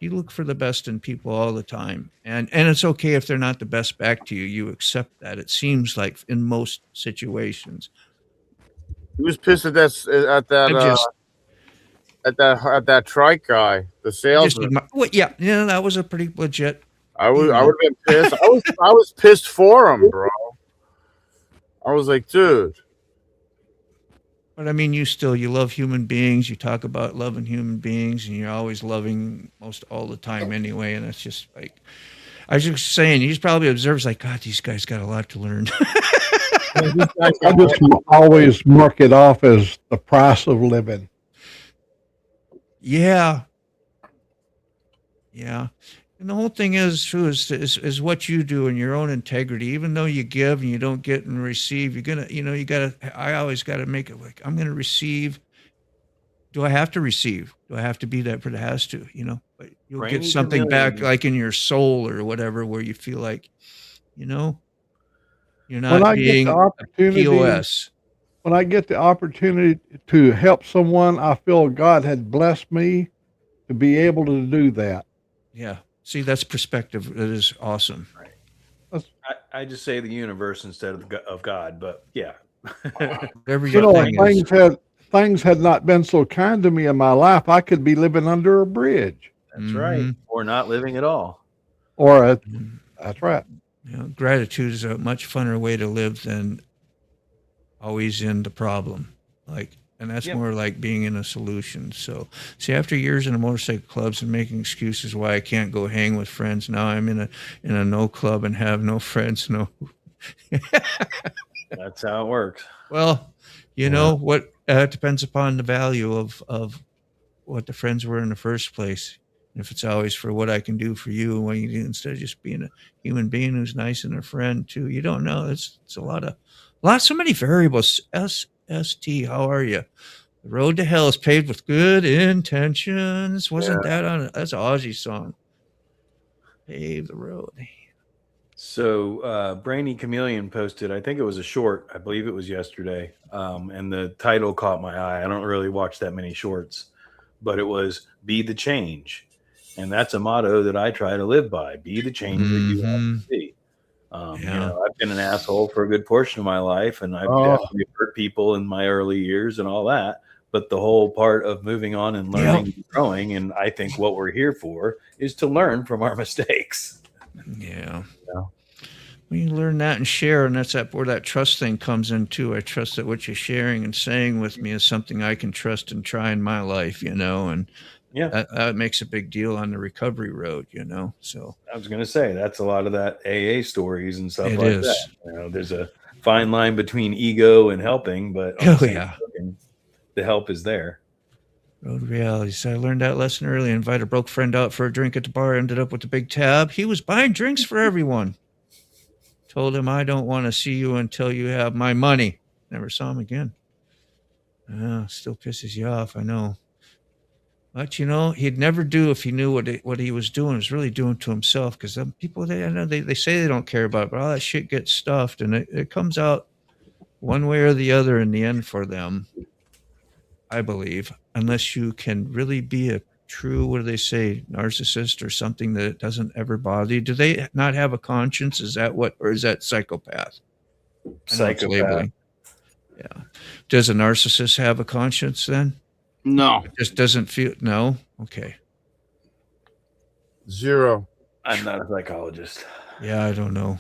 look for the best in people all the time. And it's okay if they're not the best back to you. You accept that. It seems like in most situations. He was pissed at that trike guy, the salesman. That was a pretty legit. I would have been pissed. I was pissed for him, bro. I was like, dude. But I mean, you love human beings. You talk about loving human beings, and you're always loving most all the time anyway. And it's just like, I was just saying, he's probably observes like, God, these guys got a lot to learn. I just always mark it off as the price of living. Yeah. And the whole thing is true is what you do in your own integrity. Even though you give and you don't get and receive, I always got to make it like, I'm going to receive. Do I have to receive? Do I have to be that, but it has to, but you'll get something back like in your soul or whatever, where you feel like, you're not being a POS. When I get the opportunity to help someone, I feel God had blessed me to be able to do that. Yeah. See, that's perspective. That is awesome. Right. I just say the universe instead of God, but yeah. Things had not been so kind to me in my life. I could be living under a bridge. That's right. Or not living at all. That's right. Gratitude is a much funner way to live than always in the problem. And that's more like being in a solution. So, see, after years in the motorcycle clubs and making excuses why I can't go hang with friends, now I'm in a no club and have no friends. No. That's how it works. Well, what depends upon the value of what the friends were in the first place. And if it's always for what I can do for you and what you do instead of just being a human being who's nice and a friend too, you don't know. It's so many variables. ST, how are you? The road to hell is paved with good intentions. Wasn't that that's an Aussie song? Pave the road. So Brainy Chameleon posted, I think it was a short, I believe it was yesterday, and the title caught my eye. I don't really watch that many shorts, but it was Be the Change. And that's a motto that I try to live by. Be the change that you want to see. I've been an asshole for a good portion of my life, and I've definitely hurt people in my early years and all that. But the whole part of moving on and learning and growing, and I think what we're here for is to learn from our mistakes. Yeah. When you learn that and share, and that's where that trust thing comes in too. I trust that what you're sharing and saying with me is something I can trust and try in my life, and that makes a big deal on the recovery road, So I was going to say that's a lot of that AA stories and stuff that. There's a fine line between ego and helping, but the help is there. Road realities. I learned that lesson early. Invited a broke friend out for a drink at the bar. Ended up with a big tab. He was buying drinks for everyone. Told him, I don't want to see you until you have my money. Never saw him again. Still pisses you off, I know. But he'd never do if he knew what he was doing. Was really doing to himself. Because people, they say they don't care about it, but all that shit gets stuffed, and it comes out one way or the other in the end for them. I believe, unless you can really be a true, what do they say, narcissist or something that doesn't ever bother you. Do they not have a conscience? Is that what, or is that psychopath? Psychopath. Yeah. Does a narcissist have a conscience then? No. It just doesn't feel. No. Okay. 0. I'm not a psychologist. Yeah, I don't know.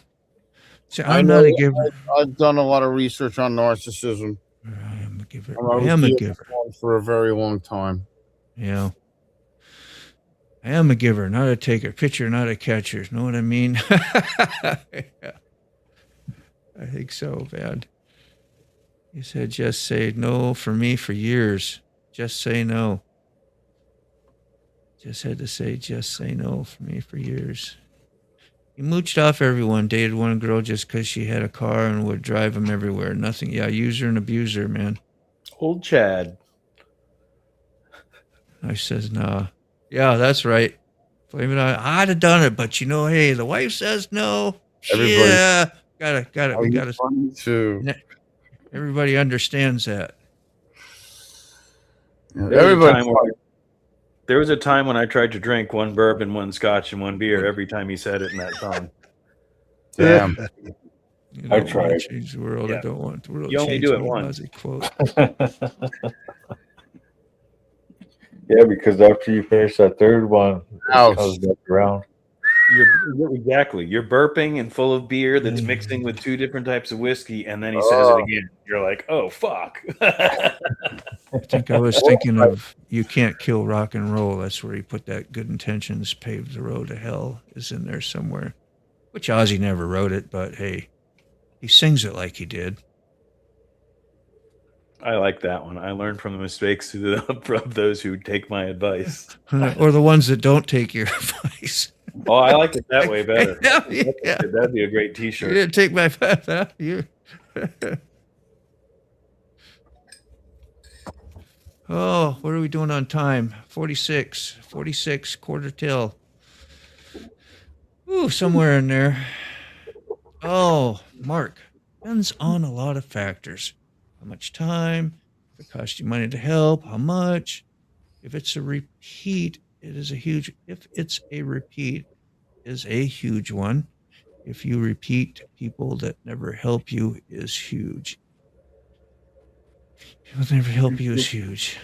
See, I I'm know, not a giver. I've done a lot of research on narcissism. I am a giver. I I am a giver. For a very long time. Yeah. I am a giver, not a taker. Pitcher, not a catcher. Know what I mean? Yeah. I think so, man. He said, just say no for me for years. Just say no. Just had to say, just say no for me for years. He mooched off everyone, dated one girl just because she had a car and would drive him everywhere. Nothing. Yeah, user and abuser, man. Old Chad. I says, nah. Yeah, that's right. Blame it on. I'd have done it, but hey, the wife says no. Everybody. Yeah, got it. We got to. Everybody understands that. Everybody. There was a time when I tried to drink one bourbon, one scotch, and one beer every time he said it in that song. Damn. I tried. Change the world. Yeah. I don't want the world. You only change do it me, once. Ozzy quote. Yeah, because after you finish that third one, Ouch. it comes back around. Exactly. You're burping and full of beer that's mixing with 2 different types of whiskey, and then he says it again. You're like, oh, fuck. I think I was thinking of You Can't Kill Rock and Roll. That's where he put that good intentions paved the road to hell is in there somewhere. Which Ozzy never wrote it, but hey, he sings it like he did. I like that one. I learned from the mistakes of those who take my advice. Or the ones that don't take your advice. Oh, I like it that way better. Yeah. That'd be a great You T-shirt. didn't take my advice, huh? You. Oh, what are we doing on time? 46, quarter till. Ooh, somewhere in there. Oh, Mark. Depends on a lot of factors. How much time? If it costs you money to help, how much? If it's a repeat, is a huge one. If you repeat people that never help you is huge. People that never help you is huge.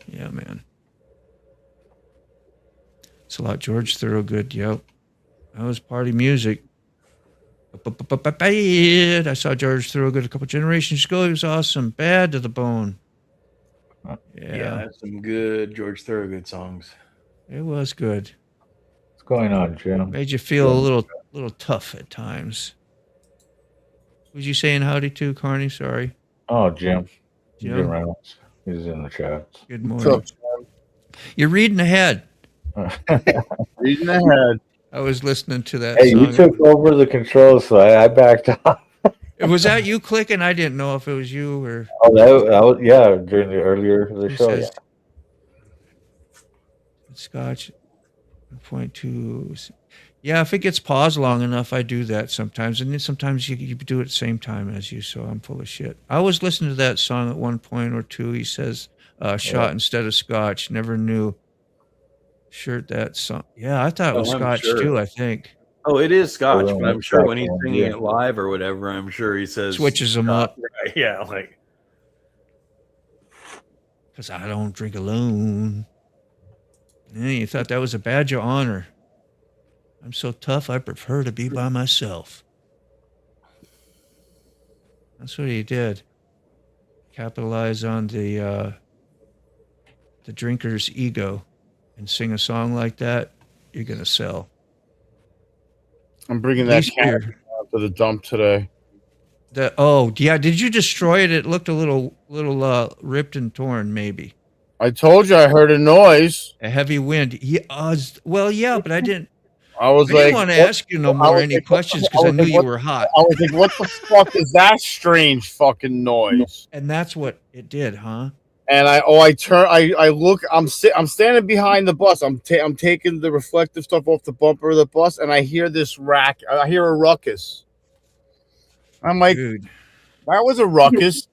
Yeah, man. It's a lot. George Thorogood. Yep. That was party music. I saw George Thorogood a couple generations ago. He was awesome. Bad to the bone. Yeah, that's some good George Thorogood songs. It was good. What's going on, Jim? Made you feel a little tough at times. Was you saying howdy to, Carney? Sorry. Oh, Jim. Jim Reynolds. He's in the chat. Good morning. You're reading ahead. Reading ahead. I was listening to that Hey, song. you took over the controls, so I backed off. Was that you clicking? I didn't know if it was you or. Oh, that was, yeah, during the earlier of the Who show. says- Yeah. Scotch. 0.2. Yeah, if it gets paused long enough, I do that sometimes. And then sometimes you do it at the same time as you, so I'm full of shit. I was listening to that song at one point or two. He says, shot instead of scotch. Never knew. Shirt that song. Yeah, I thought it was scotch too, I think. Oh, it is Scotch, Oh, but I'm sure when he's Scotch, singing yeah. it live or whatever, I'm sure he says Switches them up. Right, yeah, like Because I don't drink alone. Yeah, you thought that was a badge of honor. I'm so tough, I prefer to be by myself. That's what he did. Capitalize on the drinker's ego and sing a song like that, you're going to sell. I'm bringing At that least cat you're- to the dump today. Yeah, did you destroy it? It looked a little ripped and torn, maybe. I told you I heard a noise. A heavy wind. Yeah, but I didn't. I was I didn't like, want to what- ask you no I more was any like, questions I because I was knew like, you what- were hot. I was like, what the fuck is that strange fucking noise? And that's what it did, huh? And I look, I'm standing behind the bus. I'm taking the reflective stuff off the bumper of the bus, and I hear this I hear a ruckus. I'm like, Dude, that was a ruckus.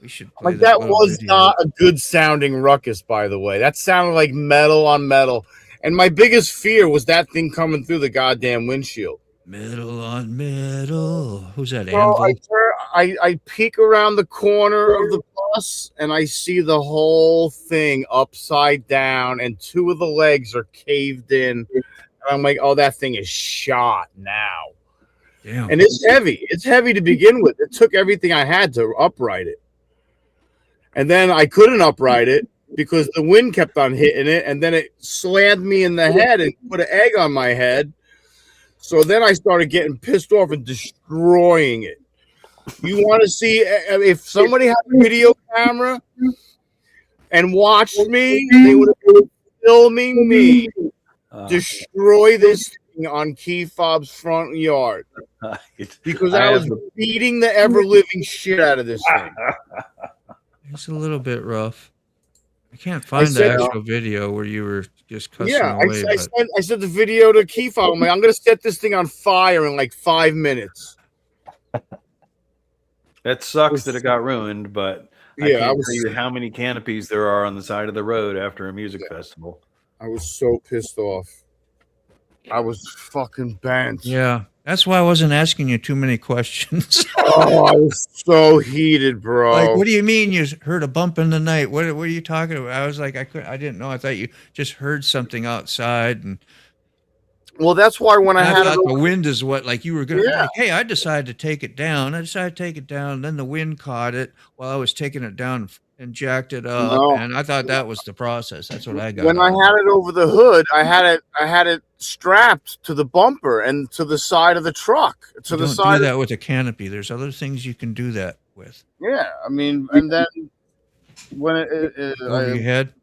we should play Like that little was video. not a good sounding ruckus, by the way. That sounded like metal on metal. And my biggest fear was that thing coming through the goddamn windshield. Metal on metal. Who's that? So Anvil? I peek around the corner of the bus and I see the whole thing upside down and two of the legs are caved in. And I'm like, oh, that thing is shot now. Damn. And it's heavy. It's heavy to begin with. It took everything I had to upright it. And then I couldn't upright it because the wind kept on hitting it. And then it slammed me in the head and put an egg on my head. So then I started getting pissed off and destroying it. You want to see if somebody had a video camera and watched me, they would have been filming me destroy this thing on Key Fob's front yard because I was beating the ever living shit out of this thing. It's a little bit rough. I can't find the said- actual video where you were just cussing Yeah, away. I sent the video to Key Fob. I'm like, I'm going to set this thing on fire in like 5 minutes. That sucks that it got ruined, but I Yeah, can't tell you how many canopies there are on the side of the road after a music festival. I was so pissed off. I was fucking bent. Yeah, that's why I wasn't asking you too many questions. Oh, I was so heated, bro. Like, what do you mean you heard a bump in the night? What are you talking about? I was like, I didn't know. I thought you just heard something outside, and Well, that's why when I had thought it the wind is what, like you were gonna. Yeah. Like, hey, I decided to take it down. Then the wind caught it while I was taking it down and jacked it up, No. and I thought that was the process. That's what I got. when I had it over the hood, I had it strapped to the bumper and to the side of the truck. To the Don't side. do that with a canopy. There's other things you can do that with. Yeah, I mean, and then when Over your head.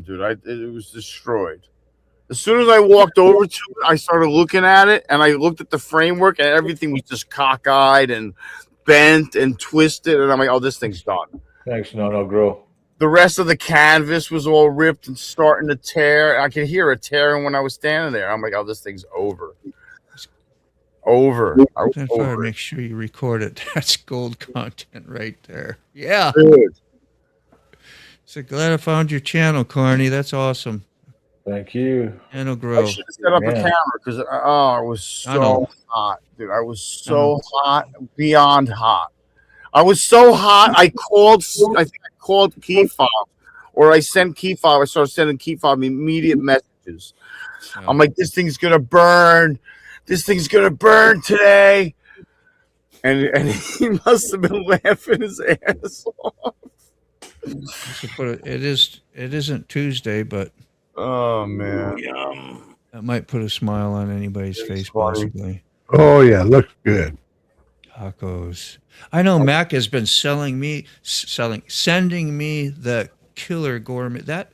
dude, it was destroyed. As soon as I walked over to it, I started looking at it, and I looked at the framework, and everything was just cockeyed and bent and twisted, and I'm like, oh, this thing's done. Thanks, No Grow. The rest of the canvas was all ripped and starting to tear. I could hear it tearing when I was standing there. I'm like, oh, this thing's over. Over. I was Then fire, over make sure you record it. That's gold content right there. Yeah. it. Dude. So glad I found your channel, Carney. That's awesome. Thank you. And it'll I grow. should have set up a Yeah. camera because I was I know. so hot, dude. I was so hot, beyond hot. I was so hot. I think I called Key Fob, or I sent Key Fob. I started sending Key Fob immediate messages. I'm like, this thing's gonna burn. This thing's gonna burn today. And he must have been laughing his ass off. It isn't Tuesday, but Oh man. that might put a smile on anybody's face, possibly. Oh yeah, looks good. Tacos. I know Mac has been sending me the killer gourmet that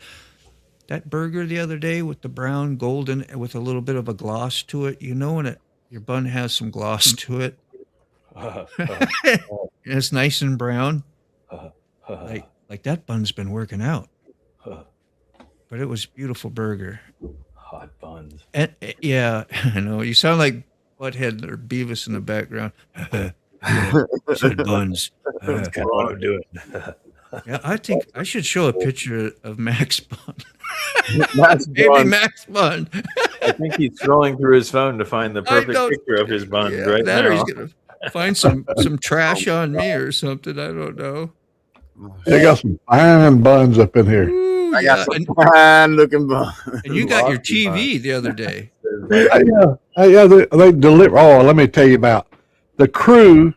burger the other day with the brown golden with a little bit of a gloss to it. You know when your bun has some gloss to it, and it's nice and brown. Like that bun's been working out, but it was a beautiful burger. Hot buns. And yeah, I know you sound like Butthead or Beavis in the background. Said buns. That's kind of what I'm doing. Yeah, I think I should show a picture of Max Bun. That's Maybe fun. Max Bun. I think he's scrolling through his phone to find the perfect don't- picture of his buns Yeah, right that or now. he's gonna find some trash on me or something. I don't know. They got some fine buns up in here. Ooh, I yeah. got some fine looking bun. And you got your TV the other day. Yeah, they deliver. Oh, let me tell you about the crew.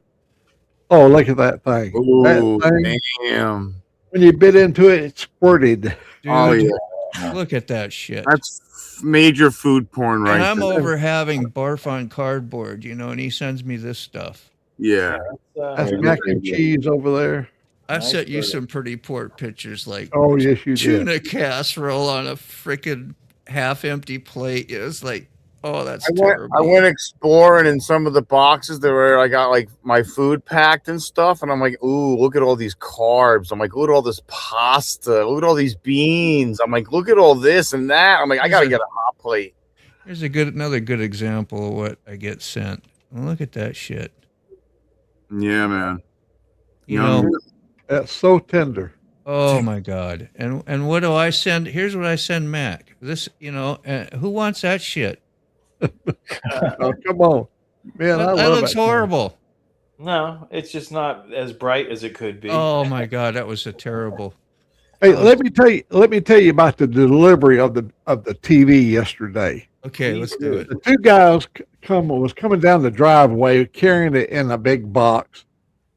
Oh, look at that thing. Ooh, That thing, damn. when you bit into it, it squirted. Dude, Oh yeah. look at that shit. That's major food porn right And I'm there. over having barf on cardboard, and he sends me this stuff. Yeah. That's mac and cheese over there. I Nice sent you burger. some pretty poor pictures, like Oh, yes, you did. tuna casserole on a freaking half-empty plate. It was like, Oh, that's I terrible. went exploring in some of the boxes that where I got like my food packed and stuff, and I'm like, ooh, look at all these carbs. I'm like, look at all this pasta. Look at all these beans. I'm like, look at all this and that. I'm like, I gotta get a hot plate. Here's another good example of what I get sent. Look at that shit. Yeah, man. You know, That's so tender. oh my God. And what do I send? Here's what I send Mac. This, who wants that shit? Oh, come on, man! That looks horrible. No, it's just not as bright as it could be. Oh my God, that was a terrible. Hey, let me tell you about the delivery of the TV yesterday. Okay, let's do it. The two guys was coming down the driveway carrying it in a big box,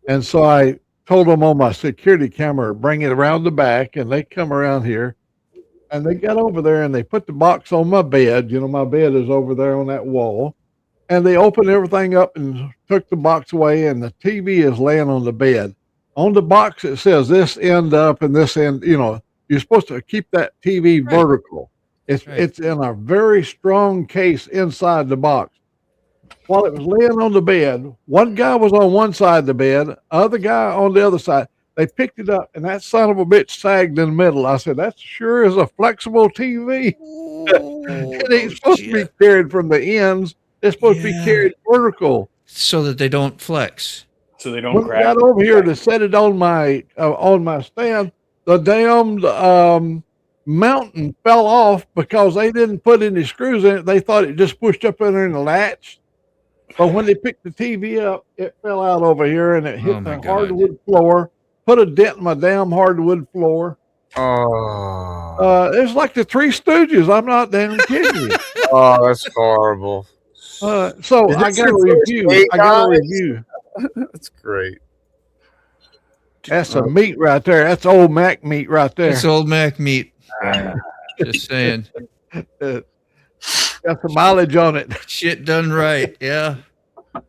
and so I told them on my security camera, bring it around the back, and they come around here, and they got over there and they put the box on my bed. You know, my bed is over there on that wall, and they opened everything up and took the box away, and the TV is laying on the bed. On the box, it says this end up and this end. You know, you're supposed to keep that TV vertical. It's in a very strong case inside the box. While it was laying on the bed, one guy was on one side of the bed, other guy on the other side. They picked it up, and that son of a bitch sagged in the middle. I said, that sure is a flexible TV. It ain't supposed to be carried from the ends. It's supposed to be carried vertical. So that they don't flex. So they don't When I got over here to set it on my stand, the damned mountain fell off because they didn't put any screws in it. They thought it just pushed up in there in the latch. But when they picked the TV up, it fell out over here and it hit the hardwood floor, put a dent in my damn hardwood floor. Oh, It's like the Three Stooges. I'm not damn kidding you. oh, that's horrible. So I got a review. That's great. That's some meat right there. That's old Mac meat right there. It's old Mac meat. Just saying. Got some mileage on it. Shit done right. Yeah.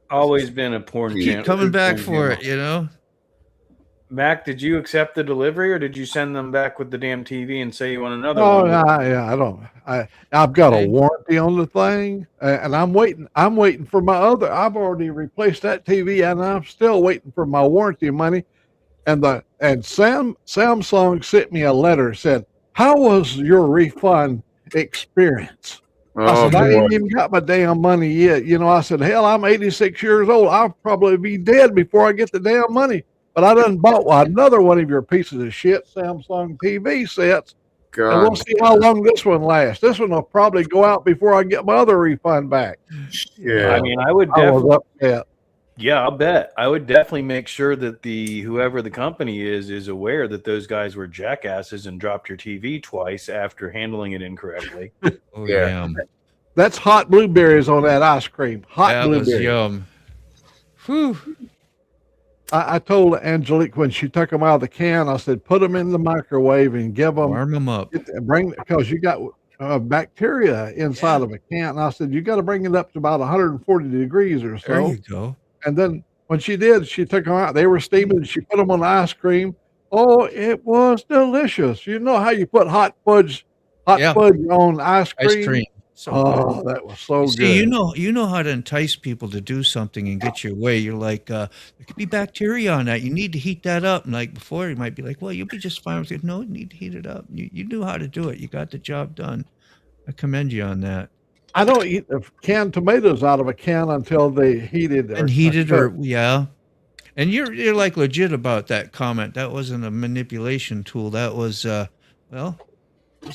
Always been a porn channel. Keep coming back for it, you know? Mac, did you accept the delivery or did you send them back with the damn TV and say you want another Oh, one? I don't. I've got a warranty on the thing, and I'm waiting. I'm waiting for my other. I've already replaced that TV, and I'm still waiting for my warranty money. And Samsung sent me a letter, said, "How was your refund experience?" I said, I ain't even got my damn money yet. You know, I said, hell, I'm 86 years old. I'll probably be dead before I get the damn money. But I done bought another one of your pieces of shit Samsung TV sets. God. And we'll see how long this one lasts. This one will probably go out before I get my other refund back. Yeah. I mean, I would definitely. was upset. Yeah, I'll bet. I would definitely make sure that whoever the company is aware that those guys were jackasses and dropped your TV twice after handling it incorrectly. Oh, yeah. That's hot blueberries on that ice cream. That was yum. Whew. I told Angelique when she took them out of the can, I said, put them in the microwave and give them. Warm them up. Because you got bacteria inside of a can. And I said, you got to bring it up to about 140 degrees or so. There you go. And then when she did, she took them out. They were steaming. She put them on the ice cream. Oh, it was delicious. You know how you put hot fudge on ice cream? So that was so good. See, you know how to entice people to do something and get your way. You're like, there could be bacteria on that. You need to heat that up. And like before, you might be like, well, you'll be just fine with it. No, you need to heat it up. You knew how to do it. You got the job done. I commend you on that. I don't eat the canned tomatoes out of a can until they heated. And you're like legit about that comment. That wasn't a manipulation tool. That was, this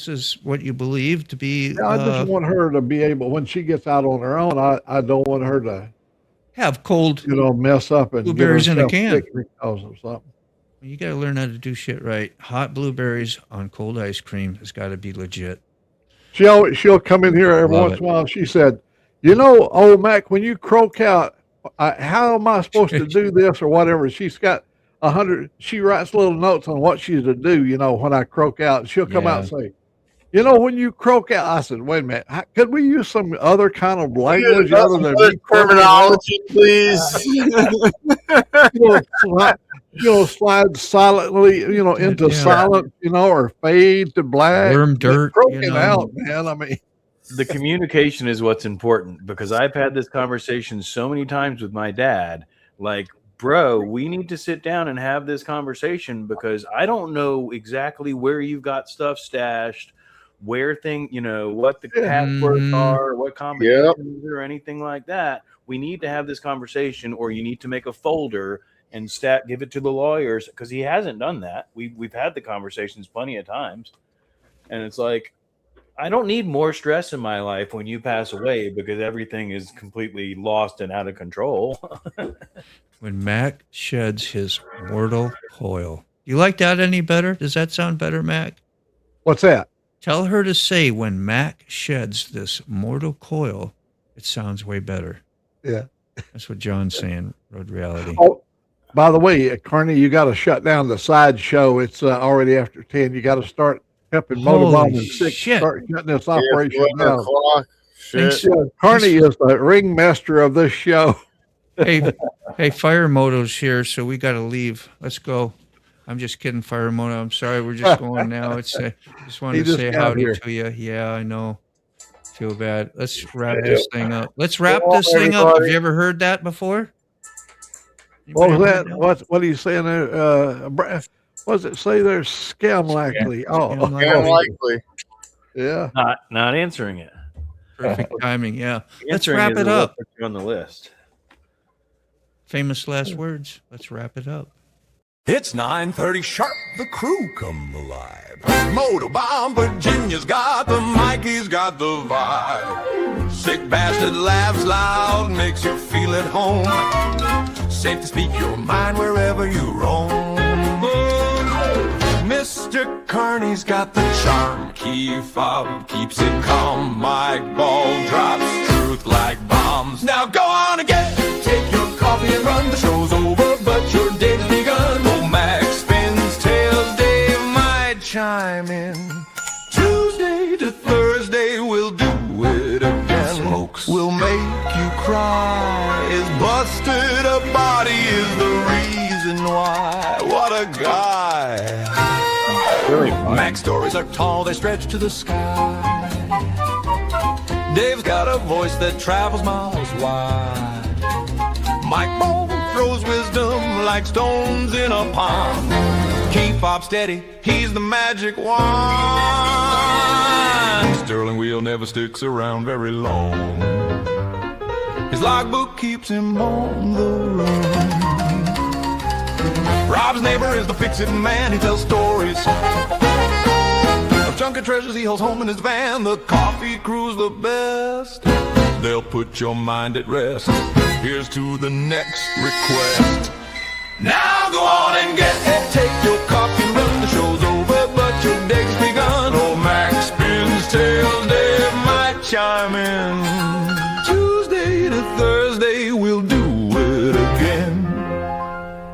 is what you believe to be. Yeah, I just want her to be able, when she gets out on her own, I don't want her to have cold, mess up and blueberries in a can because of something. You got to learn how to do shit right. Hot blueberries on cold ice cream has got to be legit. She'll come in here every once in a while. She said, old Mac, when you croak out, how am I supposed to do this or whatever? She's got 100. She writes little notes on what she's to do, when I croak out. She'll come out and say, when you croak out, I said, wait a minute, could we use some other kind of language other than terminology, please? Slide silently, into silence, or fade to black. Worm dirt, croaking out, man. I mean, The communication is what's important, because I've had this conversation so many times with my dad. Like, bro, we need to sit down and have this conversation, because I don't know exactly where you've got stuff stashed, where what the passwords are, what combinations or anything like that. We need to have this conversation, or you need to make a folder and give it to the lawyers, because he hasn't done that. We've had the conversations plenty of times, and it's like, I don't need more stress in my life when you pass away, because everything is completely lost and out of control. When Mac sheds his mortal coil. You like that any better? Does that sound better, Mac? What's that? Tell her to say, when Mac sheds this mortal coil, it sounds way better. Yeah. That's what John's saying, Road Reality. Oh, by the way, Carney, you got to shut down the side show. It's already after 10. You got to start helping Motormom and Six start shutting this operation down. Carney is the ringmaster of this show. Hey, Fire Moto's here, so we got to leave. Let's go. I'm just kidding, Fire Moto. I'm sorry, we're just going now. It's just wanted to say howdy to you. Yeah, I know. Feel bad. Let's wrap this thing up. Let's wrap this thing up. Have you ever heard that before? What was that? What are you saying there? What does it say there? Scam likely. Scam likely. Yeah. Not answering it. Perfect timing. Yeah. Let's Answering wrap is it up. on the list. Famous last words. Let's wrap it up. It's 9:30 sharp, the crew come alive. Motorbomb Virginia's got the mic, he's got the vibe. Sick bastard laughs loud, makes you feel at home. Safe to speak your mind wherever you roam. Mr. Carney's got the charm, key fob keeps it calm. Mic ball drops truth like bombs. Now go on again, take your coffee and run. The show's over, but your day's begun. Oh, Max spins tails, Dave might chime in. Tuesday to Thursday, we'll do it again. Smokes will make you cry. Is busted a body is the reason why. What a guy. Really fun. Mac's stories are tall, they stretch to the sky. Dave's got a voice that travels miles wide. Mike Bone throws wisdom like stones in a pond. Keep up steady, he's the magic wand. Sterling wheel never sticks around very long. His logbook keeps him on the run. Rob's neighbor is the fix-it man, he tells stories of junk and treasures he holds home in his van. The coffee crew's the best, they'll put your mind at rest. Here's to the next request. Now go on and get it, take your coffee and run. The show's over, but your day's begun. Oh, Max spins tails, Dave might chime in. Tuesday to Thursday, we'll do it again.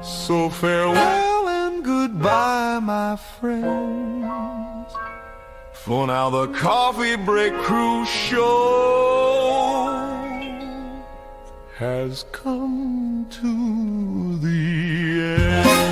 So farewell and goodbye, my friends. For now the Coffee Break Crew show has come to the end.